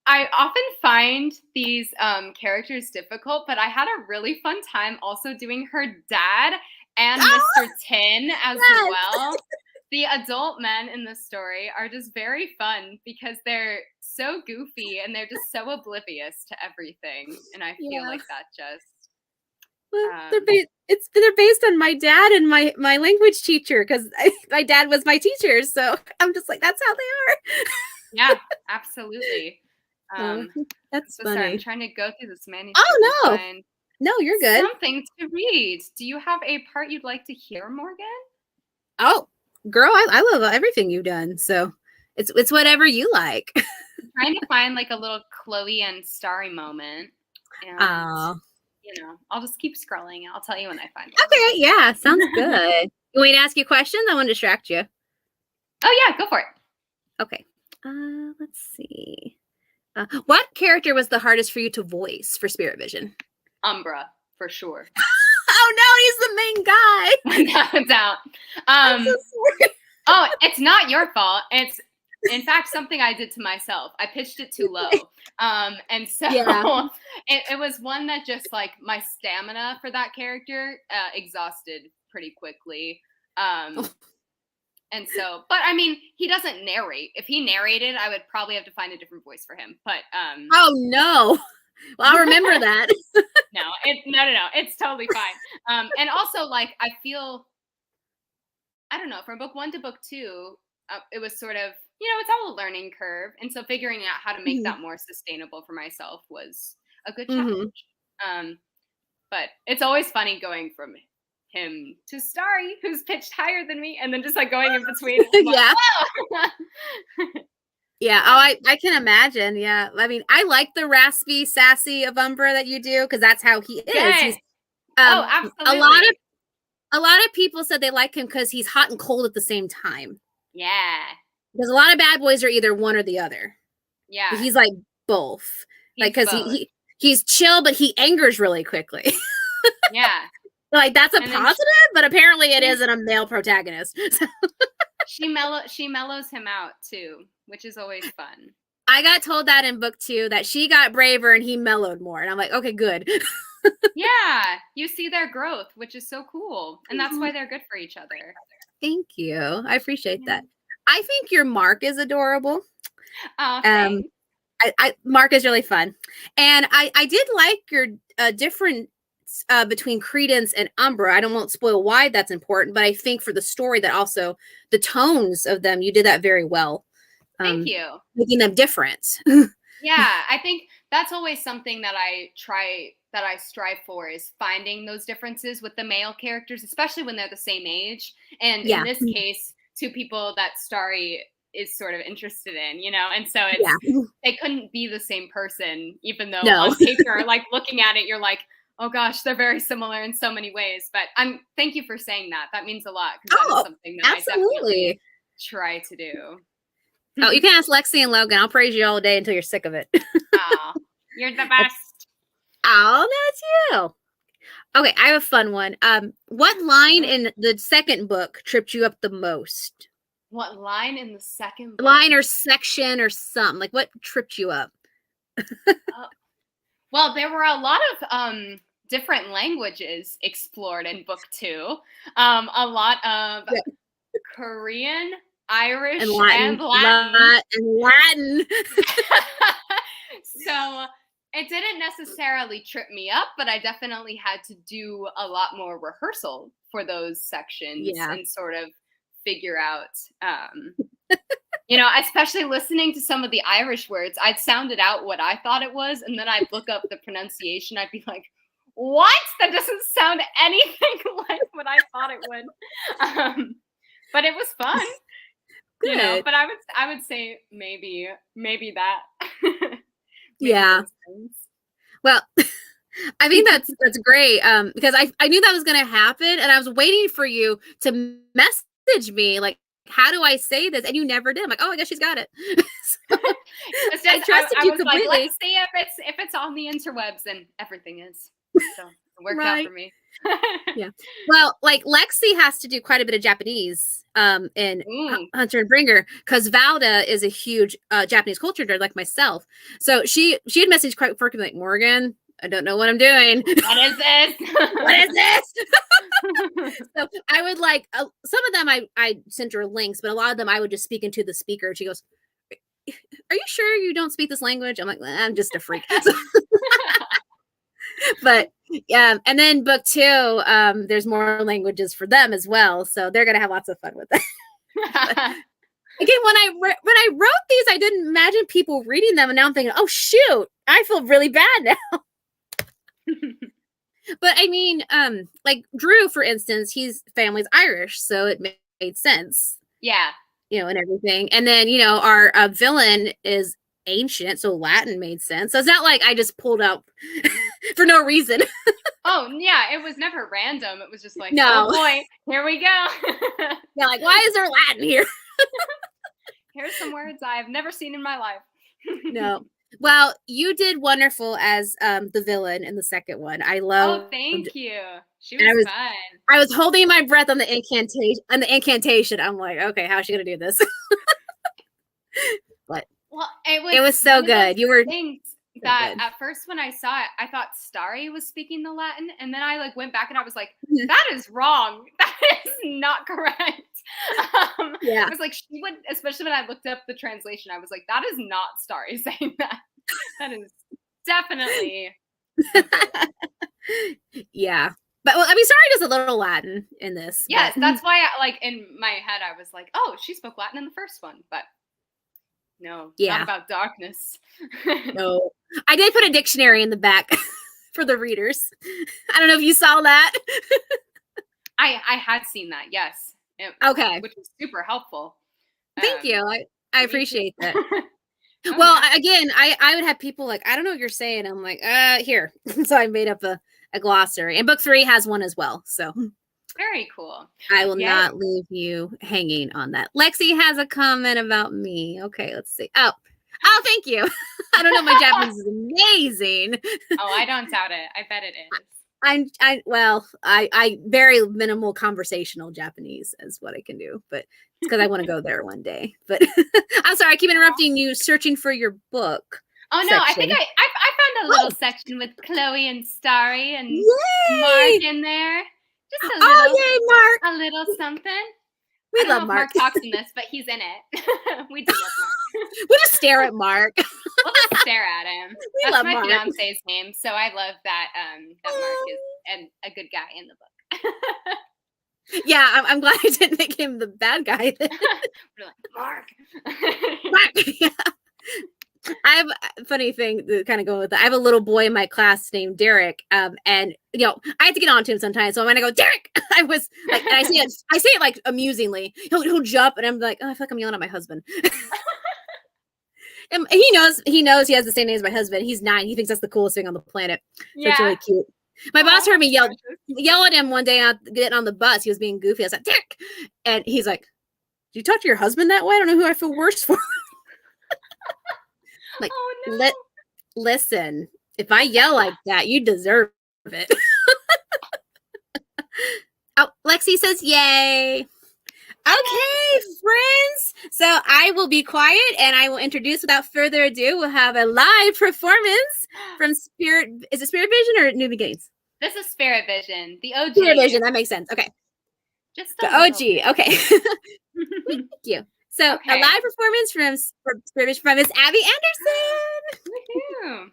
I often find these characters difficult, but I had a really fun time also doing her dad and Mr. Tin as Yes. well. The adult men in the story are just very fun because they're so goofy and they're just so oblivious to everything. And I feel Yeah. like that just Well, they're based on my dad and my language teacher because my dad was my teacher. So I'm just like, that's how they are. yeah, absolutely. Oh, that's So sorry, I'm funny. trying to go through this manuscript Oh to no, find no, you're good. something to read. Do you have a part you'd like to hear, Morgan? Oh, girl, I love everything you've done. So it's whatever you like. I'm trying to find like a little Chloe and Starry moment. And Oh, I'll just keep scrolling. I'll tell you when I find okay, yeah, sounds one. good. You want me to ask you questions? I want to distract you. Oh yeah, go for it. Okay. Let's see. What character was the hardest for you to voice for Spirit Vision? Umbra, for sure. Oh no, he's the main guy. Without a doubt. I'm so sorry. Oh, it's not your fault. It's in fact something I did to myself. I pitched it too low. And so Yeah. it was one that just like my stamina for that character exhausted pretty quickly. And so, but I mean, he doesn't narrate. If he narrated, I would probably have to find a different voice for him. But Oh no. Well, I'll remember that. no, it's totally fine. And also, like, I feel, I don't know, from book 1 to book 2, it was sort of, it's all a learning curve, and so figuring out how to make Mhm. that more sustainable for myself was a good Mhm. challenge. But it's always funny going from him to Starry, who's pitched higher than me, and then just like going in between. Like, Yeah. whoa! Yeah. Oh, I can imagine. Yeah. I mean, I like the raspy, sassy of Umbra that you do because that's how he is. Good. He's Oh, a lot of absolutely. people said they like him because he's hot and cold at the same time. Yeah. Because a lot of bad boys are either one or the other. But Yeah. he's like both. Like He's because both. he's chill, but he angers really quickly. Yeah. Like that's a And then positive, but apparently it she isn't a male protagonist. So she mellows him out too, which is always fun. I got told that in book 2 that she got braver and he mellowed more. And I'm like, okay, good. Yeah, you see their growth, which is so cool. And that's why they're good for each other. Thank you. I appreciate Yeah. that. I think your Mark is adorable. Oh, Um, thanks. Mark is really fun, and I did like your difference between Credence and Umbra. I don't want to spoil why that's important, but I think for the story that also the tones of them, you did that very well, Thank you. making them different. Yeah, I think that's always something that I strive for is finding those differences with the male characters, especially when they're the same age. And in Yeah, this case, two people that Starry is sort of interested in, and so yeah, they couldn't be the same person, even though no, on paper, like looking at it, you're like, oh gosh, they're very similar in so many ways. But thank you for saying that. That means a lot because that is oh, something that I definitely absolutely. try to do. Oh, you can ask Lexi and Logan. I'll praise you all day until you're sick of it. Oh, you're the best. Oh, that's you. Okay, I have a fun one. What line in the second book tripped you up the most? What line in the second book? Line or section or something. Like what tripped you up? Well, there were a lot of different languages explored in book 2. A lot of Yeah. Korean, Irish, And Latin. and Latin. And Latin. So it didn't necessarily trip me up, but I definitely had to do a lot more rehearsal for those sections Yeah. and sort of figure out You know, especially listening to some of the Irish words, I'd sound it out what I thought it was, and then I'd look up the pronunciation. I'd be like, "What? That doesn't sound anything like what I thought it would." But it was fun, you know. Good. But I would say maybe that, maybe Yeah. those things. Well, I think that's great. Because I knew that was gonna happen, and I was waiting for you to message me like, how do I say this? And you never did. I'm like, oh, I guess she's got it. So, It's I just trusted I you was like, let's completely. see if it's on the interwebs, and everything is. So it worked out Right. for me. Yeah. Well, like Lexi has to do quite a bit of Japanese in Mm. Hunter and Bringer because Valda is a huge Japanese culture nerd like myself. So she had messaged quite frequently like, Morgan, I don't know what I'm doing. What is this? What is this? So I would like some of them I sent her links, but a lot of them I would just speak into the speaker. And she goes, "Are you sure you don't speak this language?" I'm like, I'm just a freak. But and then book 2, there's more languages for them as well, so they're gonna have lots of fun with it. Again, when I wrote these, I didn't imagine people reading them, and now I'm thinking, oh shoot, I feel really bad now. But I mean, like Drew, for instance, his family's Irish, so it made sense, Yeah. you know, and everything. And then, you know, our villain is ancient, so Latin made sense. So it's not like I just pulled up for no reason. Oh, yeah, it was never random. It was just like, oh No. boy, here we go. Yeah, like, why is there Latin here? Here's some words I've never seen in my life. No. Well, you did wonderful as the villain in the second one. I Oh, loved. thank you. She And was fun. I was holding my breath on the incantation. I'm like, okay, how's she gonna do this? But Well, it was so good. You were things so that good. at first when I saw it, I thought Starry was speaking the Latin, and then I like went back and I was like, that is wrong. That is not correct. Yeah. I was like, she would, especially when I looked up the translation, I was like, that is not Starry saying that. That is definitely. Yeah. But well, I mean, sorry, does a little Latin in this. Yes, But that's why like in my head I was like, oh, she spoke Latin in the first one, but no, not yeah, about darkness. no. I did put a dictionary in the back for the readers. I don't know if you saw that. I had seen that, yes. Okay. Which was super helpful. Thank you. I appreciate that. Oh, Well, yeah. again, I would have people like, I don't know what you're saying. I'm like, here. So I made up a glossary. And book 3 has one as well. So Very cool. I will Yeah. not leave you hanging on that. Lexi has a comment about me. Okay, let's see. Oh, thank you. I don't know. My Japanese is amazing. Oh, I don't doubt it. I bet it is. I very minimal conversational Japanese is what I can do, but it's because I want to go there one day. But I'm sorry, I keep interrupting you, searching for your book. Oh no, I think section. I found a little section with Chloe and Starry and Yay! Mark in there. Just a Oh, little, yay, Mark! a little something. We I don't love know if Mark. Mark talks in this, but he's in it. We do love Mark. We just stare at Mark. We'll just stare at him. We That's love my Mark. fiance's name, so I love that that Mark is a good guy in the book. Yeah, I'm glad I didn't make him the bad guy. We're like, Mark. Mark. Yeah. I have a funny thing to kind of go with that. I have a little boy in my class named Derek, and you know I have to get on to him sometimes. So when I go Derek, I was like, and I say it like amusingly. He'll jump, and I'm like, oh, I feel like I'm yelling at my husband. And he knows he has the same name as my husband. He's 9. He thinks that's the coolest thing on the planet. So it's really cute. My boss heard me yell at him one day getting on the bus. He was being goofy. I was like, Derek, and he's like, "Do you talk to your husband that way? I don't know who I feel worse for." Like, oh no. Listen, if I yell like that, you deserve it. Oh, Lexi says, yay. Okay, friends. So I will be quiet and I will introduce without further ado. We'll have a live performance from Spirit. Is it Spirit Vision or New Beginnings? This is Spirit Vision, the OG. Spirit Vision. That makes sense. Okay. Just the OG. Okay. Thank you. So Okay. a live performance from Spirit Vision from Miss Abby Anderson.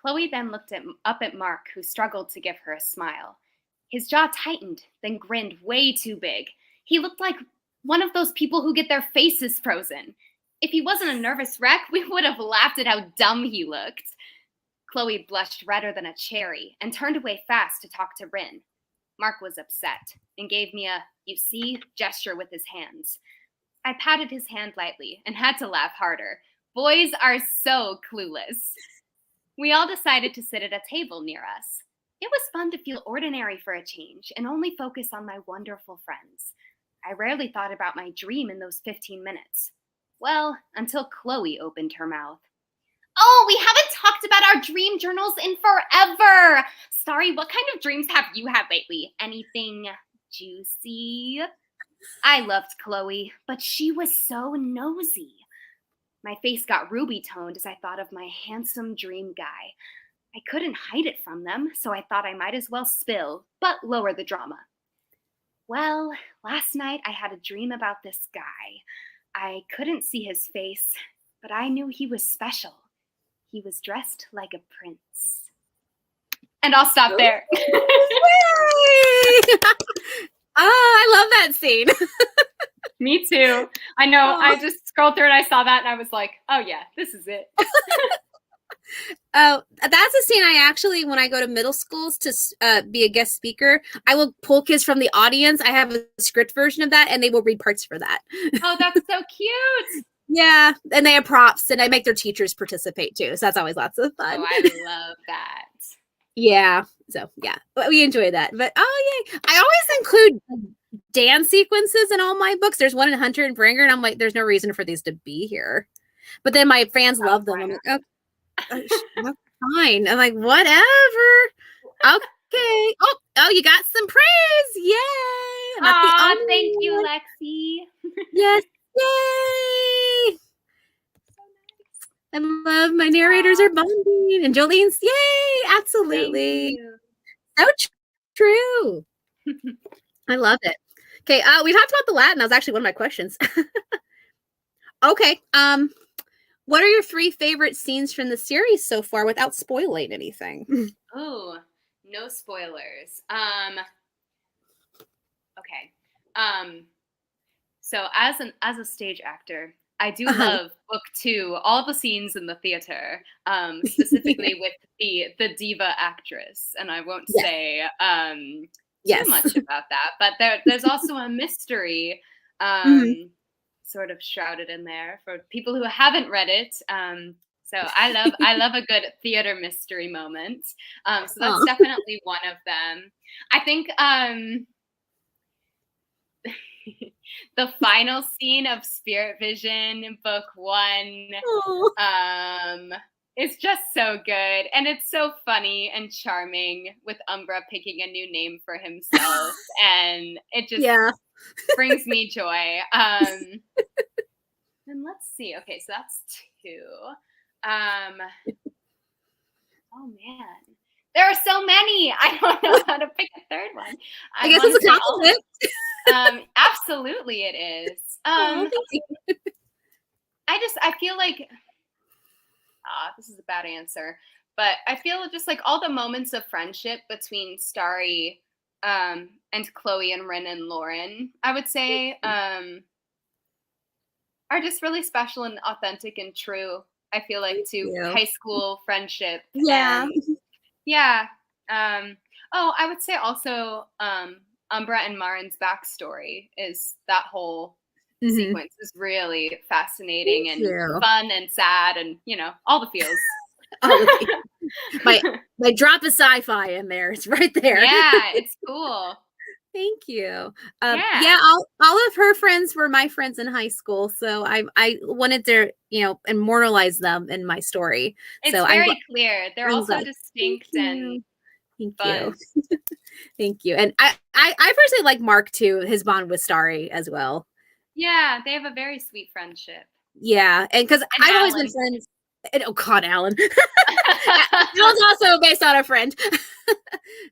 Chloe then looked up at Mark, who struggled to give her a smile. His jaw tightened, then grinned way too big. He looked like One of those people who get their faces frozen. If he wasn't a nervous wreck, we would have laughed at how dumb he looked. Chloe blushed redder than a cherry and turned away fast to talk to Rin. Mark was upset and gave me a, "you see," gesture with his hands. I patted his hand lightly and had to laugh harder. Boys are so clueless. We all decided to sit at a table near us. It was fun to feel ordinary for a change and only focus on my wonderful friends. I rarely thought about my dream in those 15 minutes. Well, until Chloe opened her mouth. "Oh, we haven't talked about our dream journals in forever. Sorry, what kind of dreams have you had lately? Anything juicy?" I loved Chloe, but she was so nosy. My face got ruby-toned as I thought of my handsome dream guy. I couldn't hide it from them, so I thought I might as well spill, but lower the drama. Well, last night I had a dream about this guy. I couldn't see his face, but I knew he was special. He was dressed like a prince. And I'll stop there. I love that scene. Me too. I know. I just scrolled through and I saw that and I was like, oh yeah, this is it. Oh, that's a scene I actually, when I go to middle schools to be a guest speaker, I will pull kids from the audience. I have a script version of that and they will read parts for that. Oh, that's so cute. Yeah. And they have props and I make their teachers participate too. So that's always lots of fun. Oh, I love that. Yeah. So yeah, but we enjoy that. But oh yay. I always include dance sequences in all my books. There's one in Hunter and Bringer and I'm like, there's no reason for these to be here. But then my fans love them. I'm like, oh, fine. I'm like, whatever. Okay. Oh, you got some praise. Yay. Oh, thank you, Lexi. Yes. Yay. I love my narrators are bonding and Jolene's. Yay. Absolutely. So true. I love it. Okay. We talked about the Latin. That was actually one of my questions. Okay. What are your 3 favorite scenes from the series so far without spoiling anything? Oh, no spoilers. Okay. So as a stage actor, I do love book 2, all the scenes in the theater, specifically with the diva actress. And I won't say too much about that, but there's also a mystery sort of shrouded in there for people who haven't read it. So I love a good theater mystery moment. So that's definitely one of them. I think the final scene of Spirit Vision in book 1 is just so good. And it's so funny and charming with Umbra picking a new name for himself. And it just brings me joy. And let's see. Okay, so that's 2. Oh man, there are so many. I don't know how to pick a third one. I guess it's a compliment. Absolutely, it is. Thank you. I feel like this is a bad answer, but I feel just like all the moments of friendship between Starry and Chloe and Rin and Lauren, I would say, are just really special and authentic and true. I feel like to high school friendship. Yeah. I would say also Umbra and Marin's backstory is that whole sequence is really fascinating and fun and sad and all the feels. My drop of sci-fi in there. It's right there. Yeah, it's cool. Thank you. All of her friends were my friends in high school, so I wanted to immortalize them in my story. It's so very clear. They're also distinct and fun. Thank you. And I personally like Mark too. His bond with Starry as well. Yeah, they have a very sweet friendship. Yeah, and because I've always been friends. And, oh God, Alan. Alan's also based on a friend.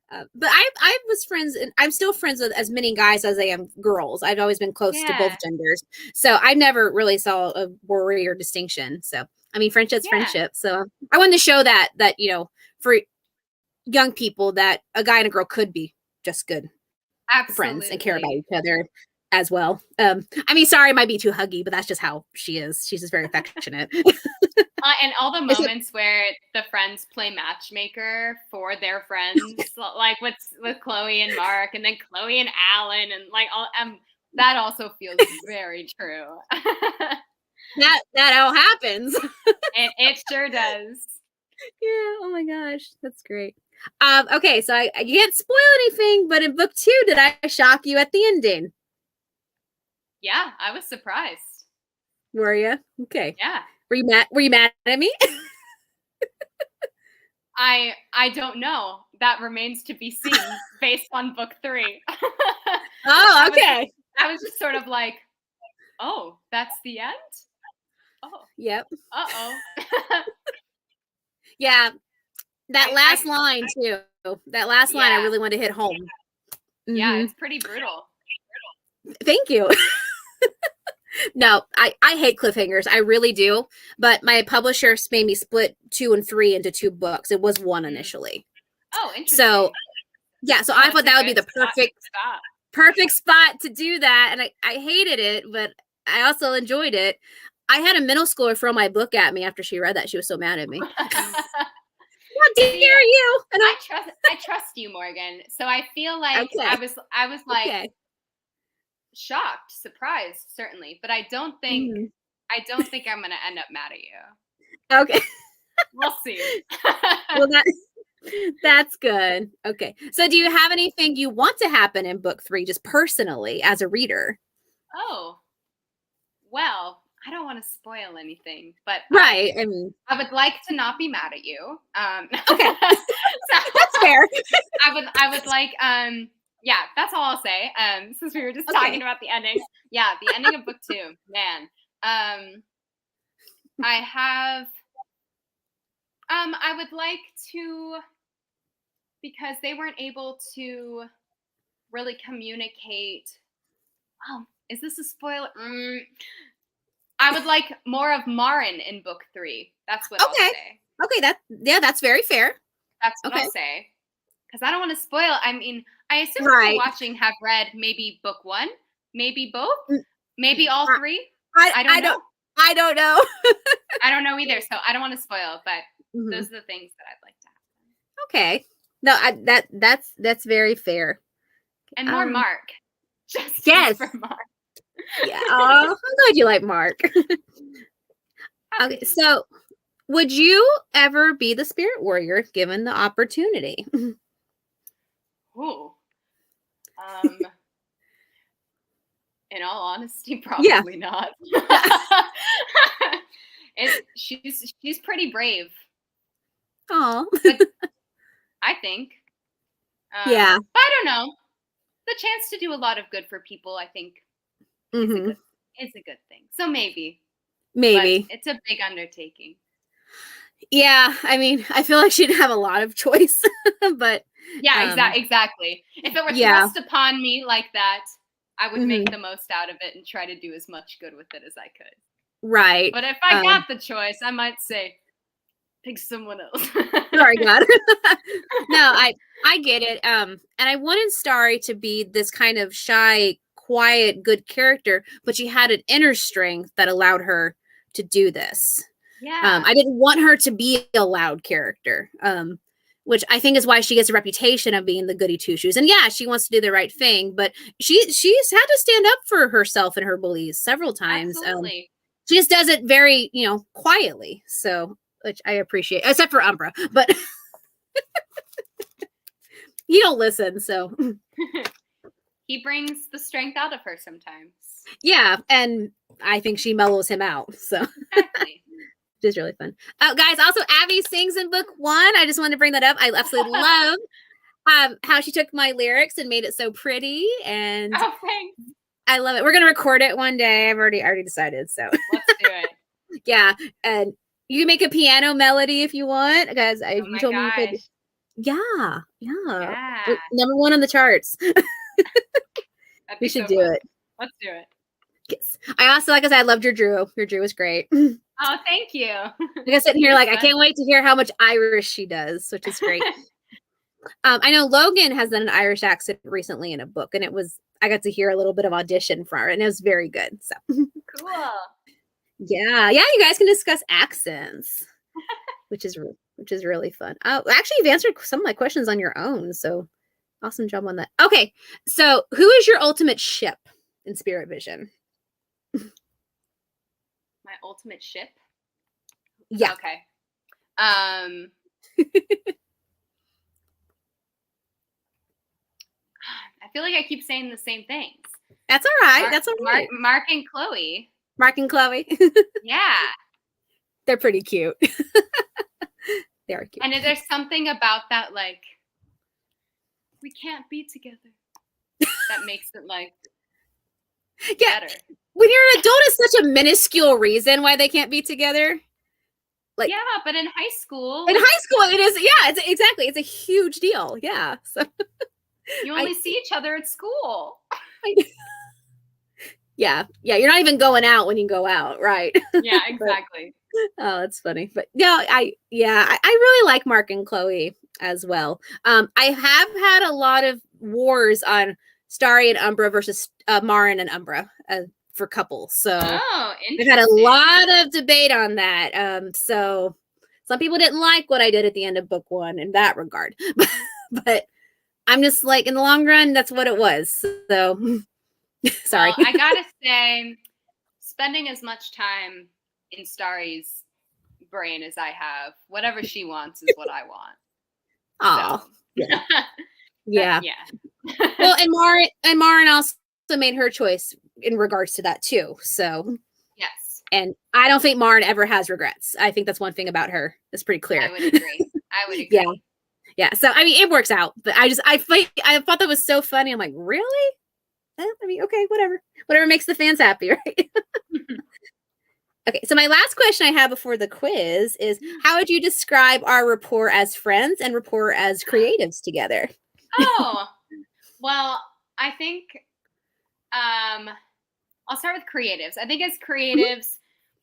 But I was friends, and I'm still friends with as many guys as I am girls. I've always been close to both genders, so I never really saw a worry or distinction. So I mean, friendship's friendship. So I wanted to show that for young people that a guy and a girl could be just good friends and care about each other. as well. I mean, sorry, it might be too huggy, but that's just how she is. She's just very affectionate. And all the Is it- moments where the friends play matchmaker for their friends, like with Chloe and Mark, and then Chloe and Alan, and like all that also feels very true. that all happens. It sure does. Yeah. Oh my gosh, that's great. Okay, so you can't spoil anything, but in book 2, did I shock you at the ending? Yeah, I was surprised. Were you? Okay. Yeah. Were you mad at me? I don't know. That remains to be seen based on book 3. Oh, okay. I was just sort of like, oh, that's the end? Oh. Yep. Uh-oh. Yeah. That last line too. That last line I really wanted to hit home. Yeah, it's pretty brutal. Thank you. No, I hate cliffhangers. I really do. But my publishers made me split 2 and 3 into 2 books. It was 1 initially. Oh, interesting. So yeah, so I thought that would be the perfect spot to do that. And I hated it, but I also enjoyed it. I had a middle schooler throw my book at me after she read that. She was so mad at me. How dare you? And I trust you, Morgan. So I feel like I was like shocked, surprised, certainly, but I don't think I'm gonna end up mad at you. Okay. We'll see. Well, that's good. Okay. So do you have anything you want to happen in book 3, just personally as a reader? Oh, well, I don't want to spoil anything, but right. I would like to not be mad at you. Okay. That's fair. I would like, yeah, that's all I'll say. Since we were just talking about the ending. Yeah, the ending of book 2, man. I have, I would like to, because they weren't able to really communicate. Oh, is this a spoiler? I would like more of Marin in book 3. That's what I'll say. Okay, that's very fair. That's what I'll say. Because I don't want to spoil. I mean, I assume people watching have read maybe book 1, maybe both, maybe all 3. I don't know. I don't know. I don't know either, so I don't want to spoil, but those are the things that I'd like to happen. Okay. No, that's very fair. And more Mark. Just for Mark. Yeah. Oh, I'm glad you like Mark. Okay, so would you ever be the spirit warrior given the opportunity? Ooh. In all honesty, probably not. She's pretty brave. Oh. I think. Yeah. But I don't know. The chance to do a lot of good for people, I think, is a good thing. So maybe. But it's a big undertaking. Yeah, I mean, I feel like she'd have a lot of choice, but yeah, exactly. If it were thrust upon me like that, I would make the most out of it and try to do as much good with it as I could. Right. But if I got the choice, I might say, pick someone else. Sorry, God. No, I get it. And I wanted Starry to be this kind of shy, quiet, good character, but she had an inner strength that allowed her to do this. Yeah. I didn't want her to be a loud character, which I think is why she gets a reputation of being the goody two shoes. And yeah, she wants to do the right thing, but she's had to stand up for herself and her beliefs several times. Absolutely. She just does it very, quietly. So, which I appreciate, except for Umbra, but you don't listen. So he brings the strength out of her sometimes. Yeah. And I think she mellows him out. So exactly. Which is really fun. Guys, also Abby sings in book 1. I just wanted to bring that up. I absolutely love how she took my lyrics and made it so pretty. And thanks. I love it. We're gonna record it one day. I've already decided. So let's do it. Yeah, and you can make a piano melody if you want, because you told me you could. Yeah. Number 1 on the charts. We should do it. Let's do it. Yes. I also, like I said, I loved your Drew. Your Drew was great. Oh, thank you. I'm sitting here like, I can't wait to hear how much Irish she does, which is great. I know Logan has done an Irish accent recently in a book, and it was I got to hear a little bit of audition from her, and it was very good. So Cool. yeah, you guys can discuss accents, which is really fun. Oh, actually, you've answered some of my questions on your own, so awesome job on that. Okay, so who is your ultimate ship in Spirit Vision? My ultimate ship? Yeah. Okay. I feel like I keep saying the same things. That's all right. That's all right. Mark and Chloe. Mark and Chloe. Yeah. They're pretty cute. They are cute. And there's something about that, like, we can't be together. That makes it like better. When you're an adult, it's such a minuscule reason why they can't be together. Like, yeah, but in high school. In high school, it is. Yeah, it's exactly. It's a huge deal. Yeah. So you only see each other at school. Yeah. You're not even going out when you go out, right? Yeah, exactly. Oh, that's funny. But no, I really like Mark and Chloe as well. I have had a lot of wars on Starry and Umbra versus Marin and Umbra for couples. So we've had a lot of debate on that. So some people didn't like what I did at the end of book 1 in that regard. But I'm just like, in the long run, that's what it was. So sorry. Well, I gotta say, spending as much time in Starry's brain as I have, whatever she wants is what I want. Oh, so. Yeah. Yeah. Well, and Marin also made her choice in regards to that too. So yes. And I don't think Marin ever has regrets. I think that's one thing about her. It's pretty clear. I would agree. Yeah. So I mean, it works out. But I thought that was so funny. I'm like, really? I mean, okay, whatever makes the fans happy, right? Okay, so my last question I have before the quiz is, how would you describe our rapport as friends and rapport as creatives together? Oh, well, I think I'll start with creatives. I think as creatives,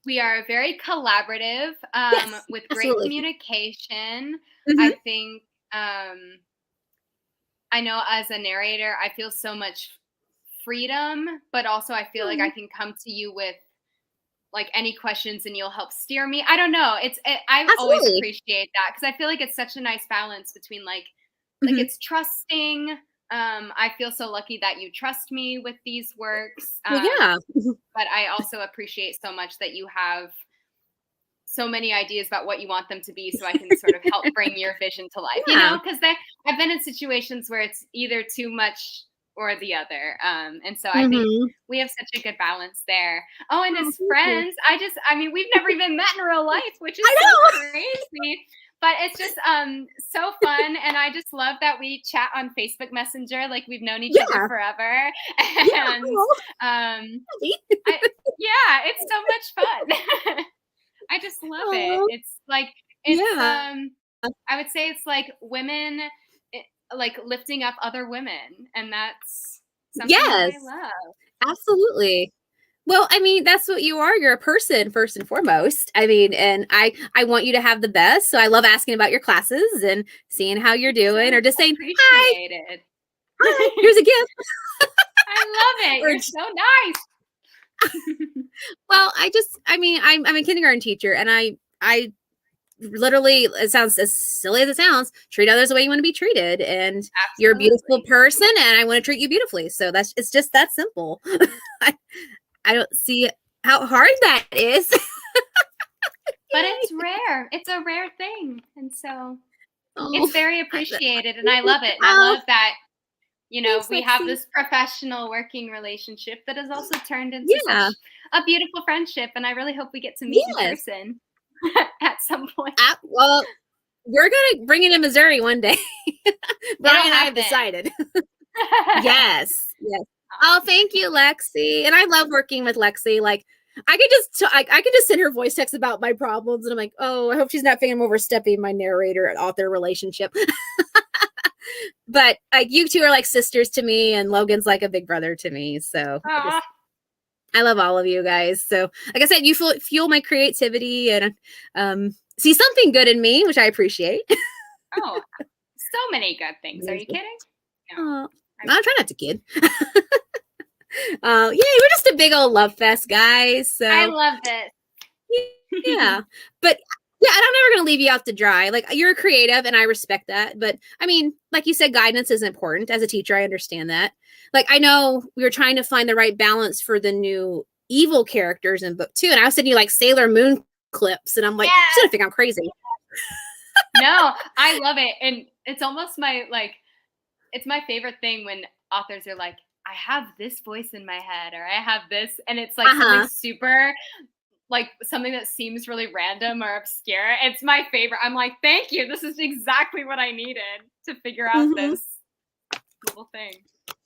we are very collaborative, Yes, with absolutely. great communication. I think I know as a narrator, I feel so much freedom, but also I feel like I can come to you with like any questions and you'll help steer me. I don't know. I always appreciate that because I feel like it's such a nice balance between like it's trusting. I feel so lucky that you trust me with these works. Yeah. But I also appreciate so much that you have so many ideas about what you want them to be so I can sort of help bring your vision to life, you know, because I've been in situations where it's either too much or the other. And so I think we have such a good balance there. Oh, and as friends, I mean, we've never even met in real life, which is so crazy. But it's just so fun. And I just love that we chat on Facebook Messenger like we've known each other forever. And it's so much fun. I just love it. It's like, I would say it's like women like lifting up other women. And that's something that I love. Absolutely. Well, I mean, that's what you are. You're a person first and foremost. I mean, and I want you to have the best. So I love asking about your classes and seeing how you're doing, or just saying, hi, here's a gift. I love it. You're so nice. Well, I'm a kindergarten teacher, and I literally, it sounds as silly as it sounds, treat others the way you want to be treated, and you're a beautiful person, and I want to treat you beautifully. So it's just that simple. I don't see how hard that is. But it's rare. It's a rare thing. And so it's very appreciated. And I love it. And I love that, you know, we have this professional working relationship that has also turned into such a beautiful friendship. And I really hope we get to meet in person at some point. Well, we're going to bring it to Missouri one day. Brian and I have decided. Yes. Oh, thank you, Lexi. And I love working with Lexi. Like, I could just send her voice texts about my problems, and I'm like, oh, I hope she's not thinking I'm overstepping my narrator and author relationship. But like, you two are like sisters to me, and Logan's like a big brother to me. So I love all of you guys. So, like I said, you fuel my creativity and see something good in me, which I appreciate. Oh, so many good things. Are you kidding? No. I'll try not to kid. Yeah, we're just a big old love fest, guys. So I love this. yeah, but yeah, and I'm never gonna leave you out to dry. Like, you're creative, and I respect that. But I mean, like you said, guidance is important. As a teacher, I understand that. Like, I know we were trying to find the right balance for the new evil characters in book 2, and I was sending you like Sailor Moon clips, and I'm like, Yeah. she's gonna think I'm crazy. No, I love it, and it's almost it's my favorite thing when authors are like, I have this voice in my head, or I have this, and it's like something super, like something that seems really random or obscure. It's my favorite. I'm like, thank you. This is exactly what I needed to figure out this little thing.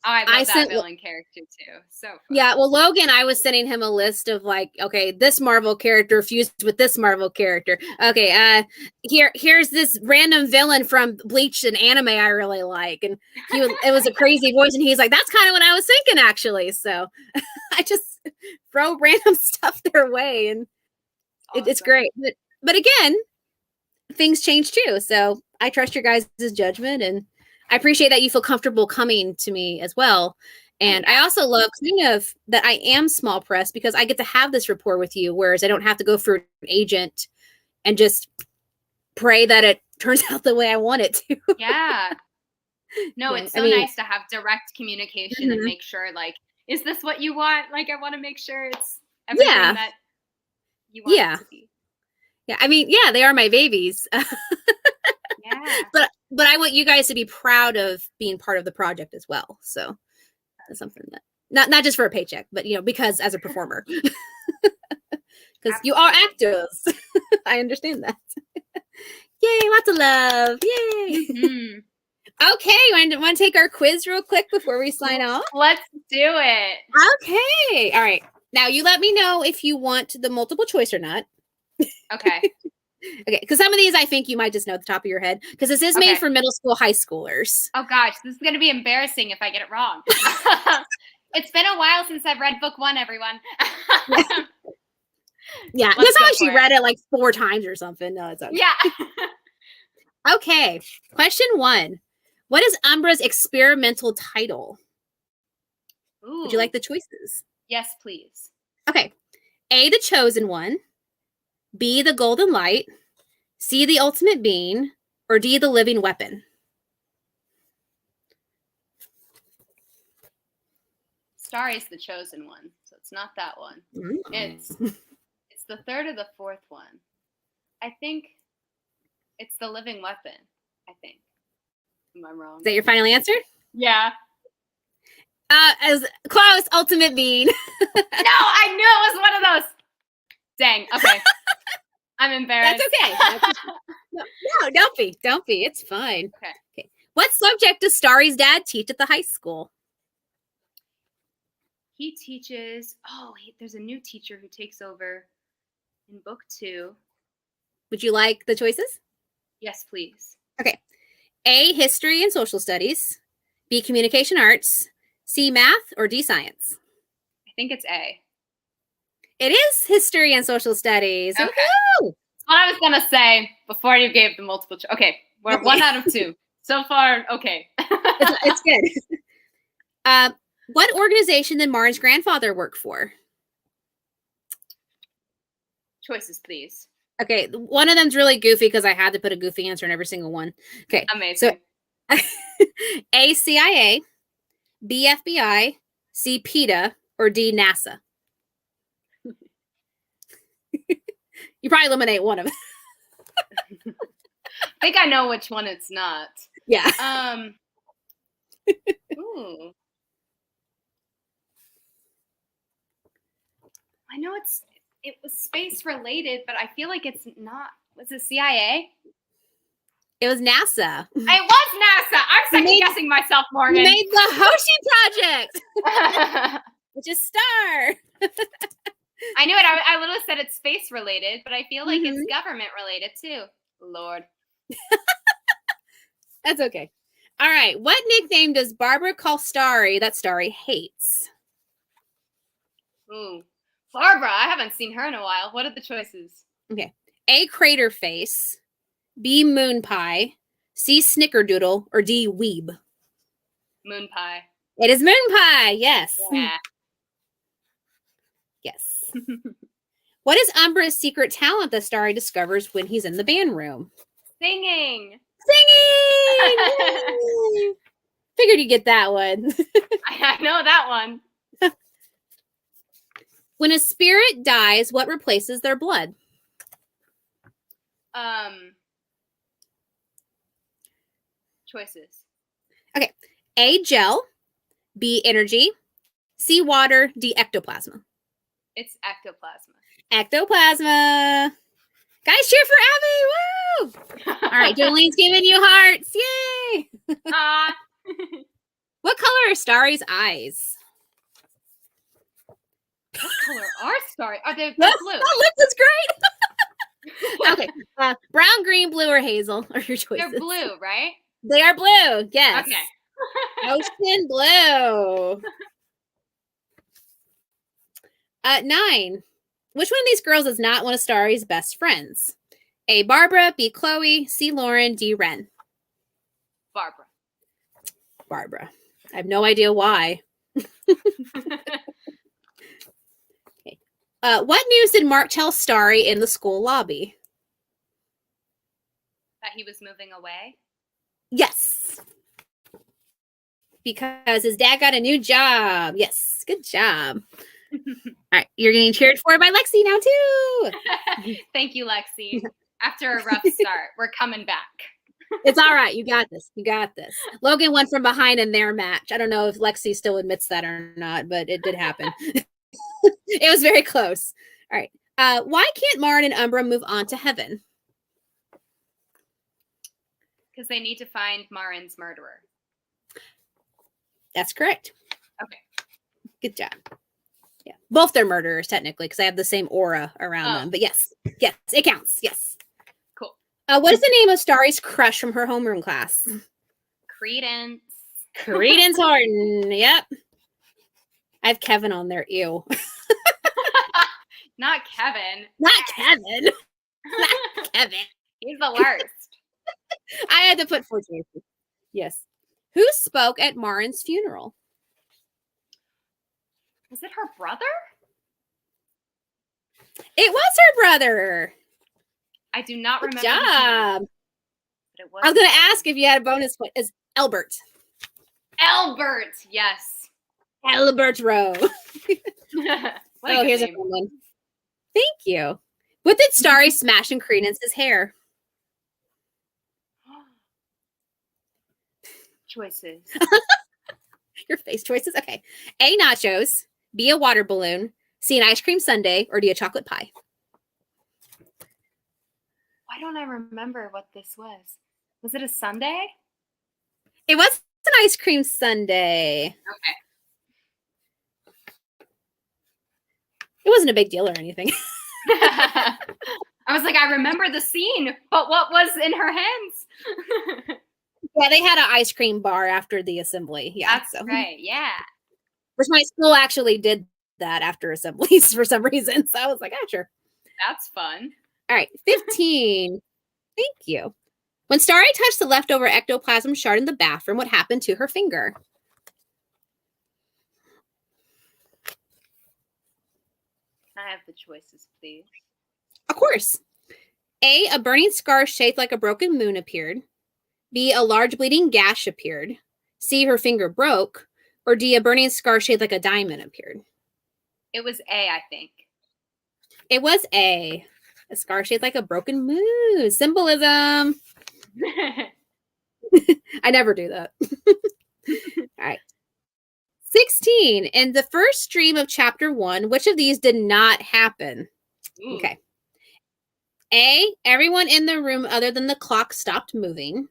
Oh, I love that villain character too. So fun. Yeah, well, Logan, I was sending him a list of like, okay, this Marvel character fused with this Marvel character. Okay, here's this random villain from Bleach, an anime I really like, and it was a crazy voice, and he's like, that's kind of what I was thinking actually. So I just throw random stuff their way, and awesome. It's great. But again, things change too. So I trust your guys' judgment, and I appreciate that you feel comfortable coming to me as well. And I also love kind of that I am small press because I get to have this rapport with you, whereas I don't have to go through an agent and just pray that it turns out the way I want it to. Yeah. No, it's so nice to have direct communication and make sure, like, is this what you want? Like, I want to make sure it's everything that you want it to be. Yeah, I mean, yeah, they are my babies. Yeah. But I want you guys to be proud of being part of the project as well. So that's something that not just for a paycheck, but because as a performer. Because you are actors. I understand that. Yay, lots of love. Yay. Mm-hmm. Okay, want to take our quiz real quick before we sign off? Let's do it. Okay. All right. Now you let me know if you want the multiple choice or not. Okay. Okay, because some of these I think you might just know at the top of your head, because this is made for middle school, high schoolers. Oh gosh, this is going to be embarrassing if I get it wrong. It's been a while since I've read book 1, everyone. Yeah, that's how she read it like 4 times or something. No, it's okay. Yeah. Okay, question 1. What is Umbra's experimental title? Ooh. Would you like the choices? Yes, please. Okay. A, the chosen one. B, the golden light. C, the ultimate being. Or D, the living weapon. Star is the chosen one, so it's not that one. Mm-hmm. It's the third or the fourth one. I think it's the living weapon. I think. Am I wrong? Is that your final answer? Yeah. As close, ultimate being. No, I knew it was one of those. Dang. Okay. I'm embarrassed. That's okay. No, don't be. It's fine. Okay. What subject does Starry's dad teach at the high school? He teaches. There's a new teacher who takes over in book 2. Would you like the choices? Yes, please. Okay. A, history and social studies. B, communication arts. C, math. Or D, science. I think it's A. It is history and social studies. Okay. Woo-hoo! What I was going to say before you gave the multiple choice. Okay. We're 1 out of 2. So far, okay. it's good. What organization did Marne's grandfather work for? Choices, please. Okay. One of them's really goofy because I had to put a goofy answer in every single one. Okay. Amazing. So, A, CIA. B, FBI. C, PETA. Or D, NASA. You probably eliminate one of them. I think I know which one it's not. Yeah. Ooh. I know it was space related, but I feel like it's not. Was it CIA? It was NASA. It was NASA. I'm second guessing myself, Morgan. You made the Hoshi Project, which is Star. I knew it. I literally said it's space related, but I feel like it's government related too. Lord. That's okay. All right. What nickname does Barbara call Starry that Starry hates? Ooh. Barbara. I haven't seen her in a while. What are the choices? Okay. A, crater face. B, moon pie. C, snickerdoodle. Or D, weeb. Moon pie. It is moon pie. Yes. Yeah. Yes. What is Umbra's secret talent that Starry discovers when he's in the band room? Singing. Singing! Figured you'd get that one. I know that one. When a spirit dies, what replaces their blood? Choices. Okay. A, gel. B, energy. C, water. D, ectoplasma. It's ectoplasma. Ectoplasma. Guys, cheer for Abby! Woo! All right, Jolene's giving you hearts. Yay! What color are Starry's eyes? What color are Starry? Are they blue? That lip is great. Okay. Brown, green, blue, or hazel are your choices. They're blue, right? They are blue. Yes. Okay. Ocean blue. 9. Which one of these girls is not one of Starry's best friends? A, Barbara. B, Chloe. C, Lauren. D, Ren. Barbara. Barbara. I have no idea why. Okay. What news did Mark tell Starry in the school lobby? That he was moving away? Yes. Because his dad got a new job. Yes. Good job. All right. You're getting cheered for by Lexi now, too. Thank you, Lexi. After a rough start, we're coming back. It's all right. You got this. You got this. Logan went from behind in their match. I don't know if Lexi still admits that or not, but it did happen. It was very close. All right. Why can't Marin and Umbra move on to heaven? Because they need to find Marin's murderer. That's correct. Okay. Good job. Yeah. Both their murderers, technically, because they have the same aura around them. But yes. Yes. It counts. Yes. Cool. What is the name of Starry's crush from her homeroom class? Credence. Credence Horton. Yep. I have Kevin on there. Ew. Not Kevin. Not Kevin. Not Kevin. He's the worst. I had to put 4 choices. Yes. Who spoke at Marin's funeral? Was it her brother? It was her brother. I do not Good remember. job. But it was I was going to ask if you had a bonus point. Is Albert. Albert. Yes. Albert Rowe. Oh, here's a fun one. Thank you. What did Starry smash in Credence's hair? Choices. Your face choices. Okay. A, nachos. B, a water balloon. C, an ice cream sundae. Or D, a chocolate pie. Why don't I remember what this was? Was it a sundae? It was an ice cream sundae. Okay. It wasn't a big deal or anything. I was like, I remember the scene, but what was in her hands? Yeah, they had an ice cream bar after the assembly. Yeah, that's right. Yeah. Which my school actually did that after assemblies for some reason. So I was like, sure. That's fun. All right, 15. Thank you. When Starry touched the leftover ectoplasm shard in the bathroom, what happened to her finger? Can I have the choices, please? Of course. A, a burning scar shaped like a broken moon appeared. B, a large bleeding gash appeared. C, her finger broke. Or D, a burning scar shaped like a diamond appeared. It was A, I think. It was A. A scar shaped like a broken moon. Symbolism. I never do that. All right. 16. In the first stream of chapter 1, which of these did not happen? Ooh. Okay. A, everyone in the room other than the clock stopped moving.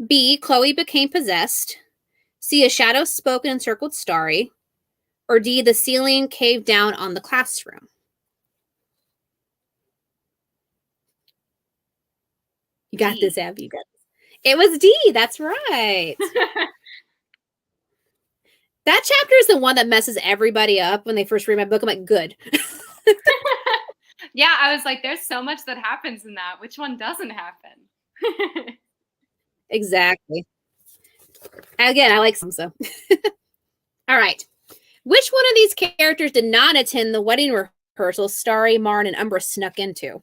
B, Chloe became possessed. C, a shadow spoke and encircled Starry. Or D, the ceiling caved down on the classroom. You got this, Abby. You got this. It was D. That's right. That chapter is the one that messes everybody up when they first read my book. I'm like, good. Yeah, I was like, there's so much that happens in that. Which one doesn't happen? Exactly. Again, I like some, so. All right. Which one of these characters did not attend the wedding rehearsal Starry, Marn, and Umbra snuck into?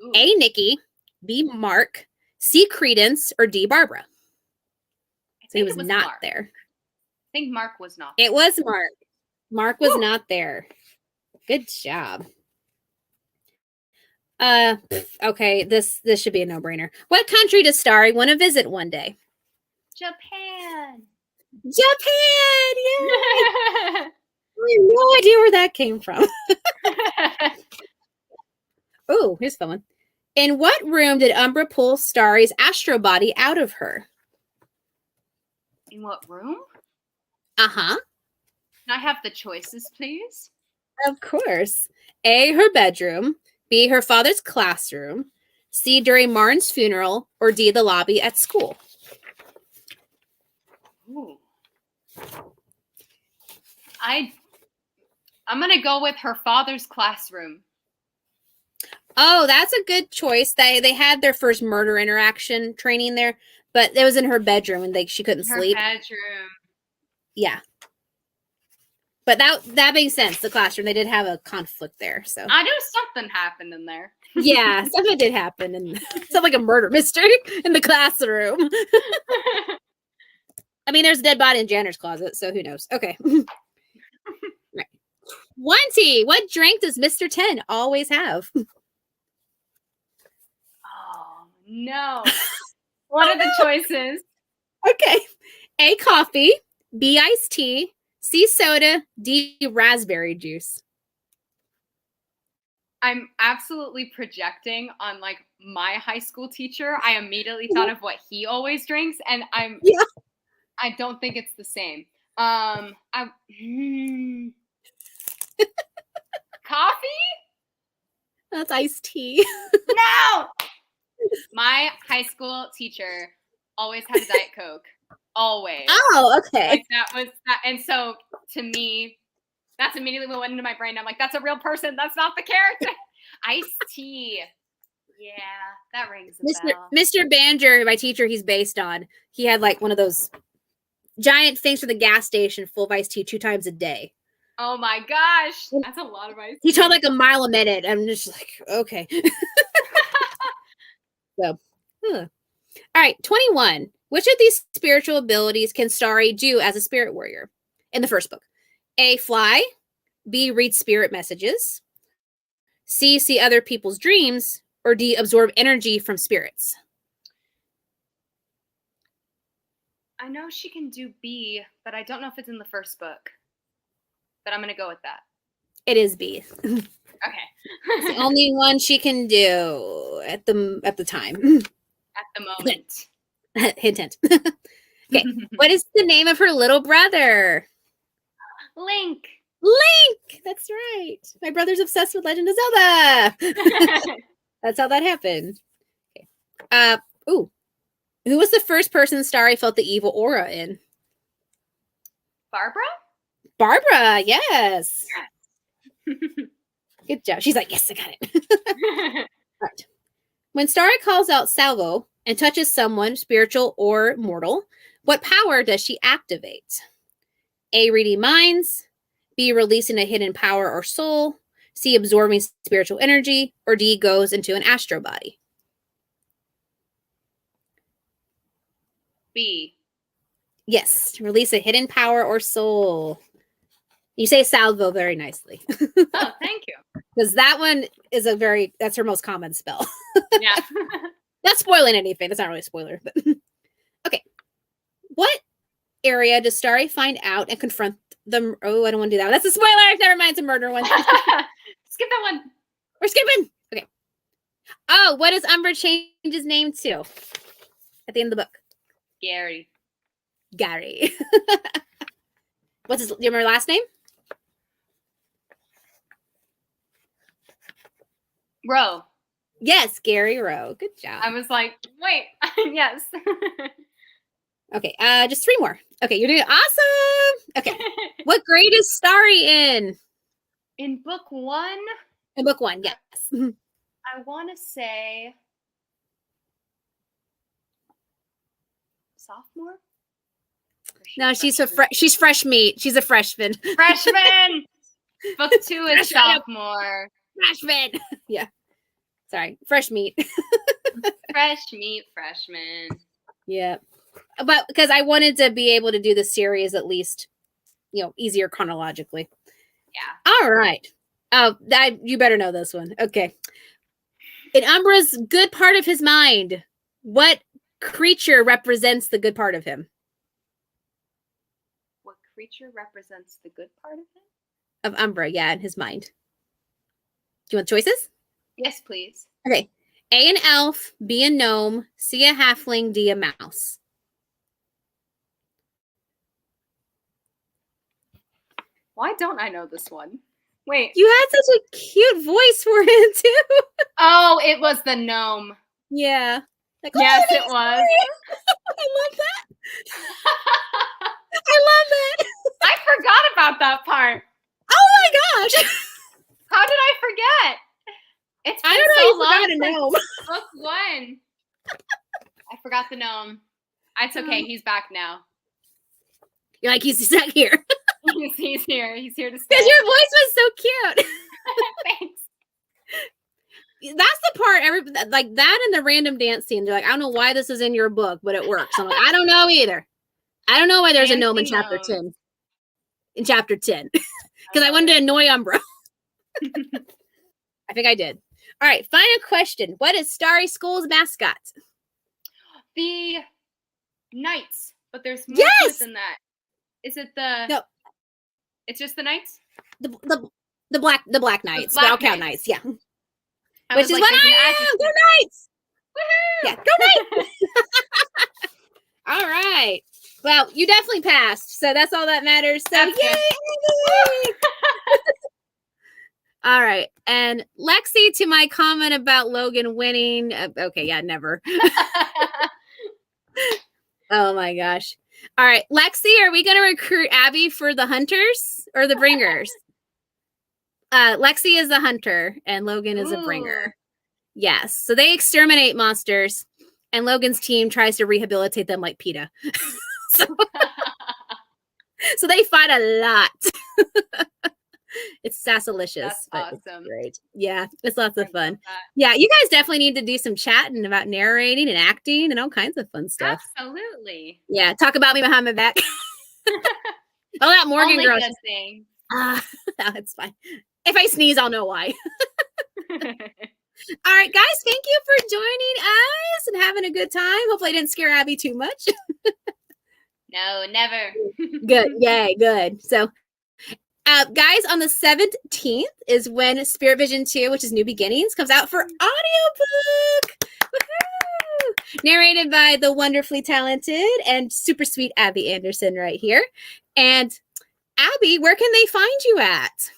Ooh. A. Nikki, B. Mark, C. Credence, or D. Barbara? So he was not Mark. there. I think Mark was not there. It was Mark. Mark was not there. Good job. Okay, this should be a no-brainer. What country does Starry want to visit one day? Japan. Japan! Yeah! I have no idea where that came from. Oh, here's a fun one. In what room did Umbra pull Starry's astro body out of her? In what room? Uh-huh. Can I have the choices, please? Of course. A, her bedroom. B, her father's classroom. C, during Marn's funeral. Or D, the lobby at school. Ooh. I'm going to go with her father's classroom. Oh, that's a good choice. They had their first murder interaction training there, but it was in her bedroom and she couldn't sleep. Her bedroom. Yeah. But that makes sense. The classroom, they did have a conflict there. So I knew something happened in there. Yeah, something did happen, and it's not like a murder mystery in the classroom. I mean, there's a dead body in janitor's closet, so who knows? Okay. Right. 20. What drink does Mr. 10 always have? Oh no! What are the choices? Okay. A, coffee. B, iced tea. C, soda. D, raspberry juice. I'm absolutely projecting on like my high school teacher. I immediately thought of what he always drinks, and I don't think it's the same. Coffee? That's iced tea. No! My high school teacher always had a Diet Coke. Always. Oh, okay. Like that was that, and so to me, that's immediately what went into my brain. I'm like, that's a real person. That's not the character. Iced tea. Yeah, that rings a bell. Mr. Banger, my teacher, he's based on. He had like one of those giant things for the gas station full of iced tea 2 times a day. Oh my gosh, that's a lot of iced tea. He told like a mile a minute. I'm just like, okay. So, all right, 21. Which of these spiritual abilities can Starry do as a spirit warrior in the first book? A, fly. B, read spirit messages. C, see other people's dreams. Or D, absorb energy from spirits. I know she can do B, but I don't know if it's in the first book. But I'm going to go with that. It is B. Okay. It's the only one she can do at the time. At the moment. Hint, hint. Okay. What is the name of her little brother? Link. Link. That's right. My brother's obsessed with Legend of Zelda. That's how that happened. Okay. Ooh. Who was the first person Starry felt the evil aura in? Barbara? Barbara, yes. Good job. She's like, yes, I got it. Right. When Starry calls out Salvo and touches someone, spiritual or mortal, what power does she activate? A, reading minds. B, releasing a hidden power or soul. C, absorbing spiritual energy. Or D, goes into an astro body. B. Yes, release a hidden power or soul. You say Salvo very nicely. Oh, thank you. Because that one is that's her most common spell. Yeah. Not spoiling anything. That's not really a spoiler. But okay. What area does Starry find out and confront them? Oh, I don't want to do that. That's a spoiler. Never mind. It's a murder one. Skip that one. We're skipping. Okay. Oh, what does Umbra change his name to at the end of the book? Gary. Gary. Do you remember her last name? Rowe. Yes, Gary Rowe. Good job. I was like, wait, yes. Okay, just 3 more. Okay, you're doing awesome. Okay, what grade is Starry in? In book 1? In book 1, yes. I want to say sophomore? No, she's fresh meat. She's a freshman. Freshman. Book 2 is sophomore. Freshman. Yeah. Sorry. Fresh meat. Fresh meat freshman. Yeah. But because I wanted to be able to do the series at least, easier chronologically. Yeah. All right. Oh, you better know this one. Okay. In Umbra's good part of his mind, what creature represents the good part of him? What creature represents the good part of him? Of Umbra, yeah, in his mind. Do you want choices? Yes, please. Okay. A, an elf, B, a gnome, C, a halfling, D, a mouse. Why don't I know this one? Wait. You had such a cute voice for it, too. Oh, it was the gnome. Yeah. Like, yes, it was. I love that. I love that. I forgot about that part. Oh my gosh. How did I forget? It's been I don't know. so You long forgot a gnome. Book 1. I forgot the gnome. It's okay. He's back now. You're like, he's stuck here. He's here. He's here to stay. Because your voice was so cute. Thanks. That's the part, like that and the random dance scene. They're like, I don't know why this is in your book, but it works. I'm like, I don't know either. I don't know why there's a gnome in chapter 10. In chapter 10. Because I wanted to annoy Umbra. I think I did. All right, final question. What is Starry School's mascot? The Knights. But there's more to it than that. Is it the... No. It's just the Knights? The Black Knights. The All Count Knights, yeah. Which is like, what I am! Go Knights! Woohoo! Yeah, go Knights! All right. Well, you definitely passed, so that's all that matters. So, yay! All right. And Lexi, to my comment about Logan winning. Okay, yeah, never. Oh, my gosh. All right. Lexi, are we going to recruit Abby for the hunters or the bringers? Lexi is the hunter and Logan is a bringer. Yes. So they exterminate monsters and Logan's team tries to rehabilitate them like PETA. So they fight a lot. It's sassalicious. That's awesome. It's great. Yeah, it's lots of fun. Yeah, you guys definitely need to do some chatting about narrating and acting and all kinds of fun stuff. Absolutely. Yeah, talk about me behind my back. Oh, that Morgan Only girl. good thing. No, it's fine. If I sneeze, I'll know why. All right, guys, thank you for joining us and having a good time. Hopefully I didn't scare Abby too much. No, never. Good. Yay, good. So, guys, on the 17th is when Spirit Vision 2, which is New Beginnings, comes out for audiobook. Woohoo! Narrated by the wonderfully talented and super sweet Abby Anderson right here. And Abby, where can they find you at?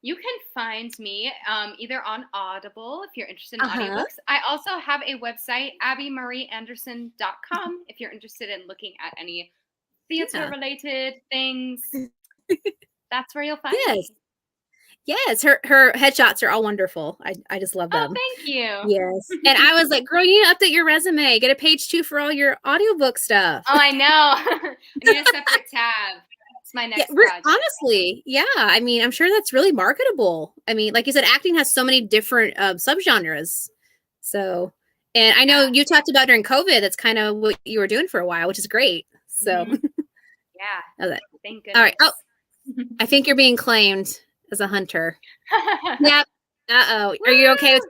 You can find me either on Audible if you're interested in audiobooks. I also have a website, abbymarieanderson.com, if you're interested in looking at any theater-related things. That's where you'll find me. Yes, her headshots are all wonderful. I just love them. Oh, thank you. Yes. And I was like, girl, you need to update your resume. Get a page 2 for all your audiobook stuff. Oh, I know. I need a separate tab. It's my next project. Honestly, yeah. I mean, I'm sure that's really marketable. I mean, like you said, acting has so many different subgenres. So, and I know you talked about during COVID, that's kind of what you were doing for a while, which is great. So, yeah. Thank goodness. All right. Oh, I think you're being claimed as a hunter. Yep. Uh-oh. Are you okay with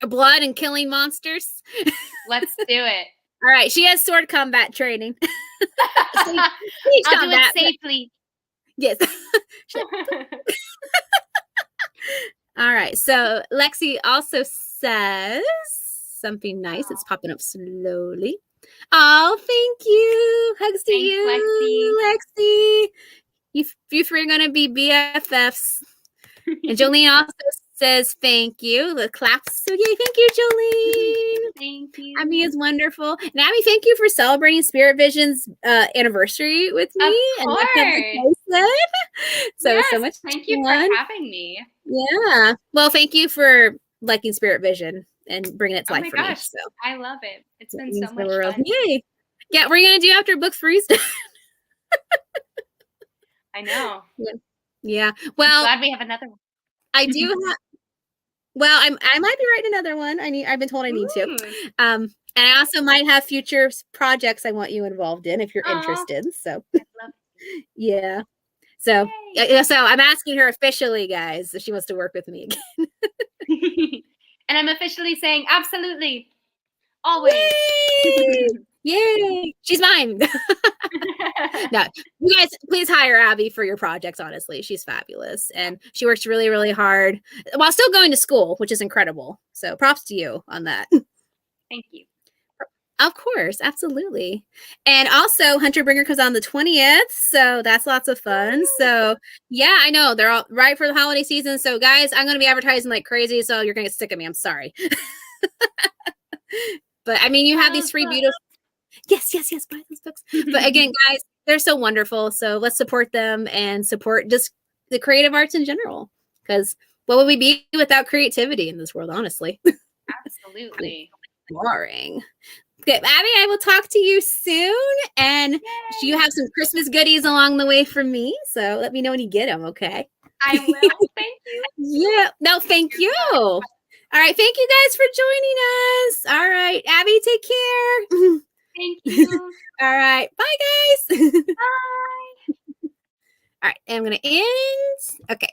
blood and killing monsters? Let's do it. All right. She has sword combat training. I'll do it safely. Yes. All right. So Lexi also says something nice. It's popping up slowly. Oh, thank you. Hugs to you, Lexi. You three are going to be BFFs. And Jolene also says thank you. The claps. So yay, thank you, Jolene. Thank you. Abby is wonderful. And Abby, thank you for celebrating Spirit Vision's anniversary with me. Of course. So yes, so much thank you for having me. Yeah. Well, thank you for liking Spirit Vision and bringing it to life for me. So I love it. It's been so much fun. Yay. Yeah, we're going to do after book 3's done. I know. Yeah. I'm Well, glad we have another one. I do have. Well, I might be writing another one. I've been told I need to. Ooh. And I also might have future projects I want you involved in if you're Aw, interested. So I'd love yeah. So to. so I'm asking her officially, guys, if she wants to work with me again. Yay! And I'm officially saying absolutely, always. Yay! Yay! She's mine. No, you guys, please hire Abby for your projects. Honestly, she's fabulous, and she works really, really hard while still going to school, which is incredible. So, props to you on that. Thank you. Of course, absolutely. And also, Hunter Bringer comes on the 20th, so that's lots of fun. So, yeah, I know they're all right for the holiday season. So, guys, I'm going to be advertising like crazy, so you're going to get sick of me. I'm sorry. But I mean, you have these free, beautiful. Yes, yes, yes, buy those books. But again, guys, they're so wonderful. So let's support them and support just the creative arts in general. Because what would we be without creativity in this world, honestly? Absolutely. Boring. Okay, Abby, I will talk to you soon. And Yay! you have some Christmas goodies along the way from me. So let me know when you get them, okay? I will. Thank you. Yeah. No, thank you. All right. Thank you guys for joining us. All right. Abby, take care. Thank you. All right. Bye, guys. Bye. All right. And I'm going to end. Okay.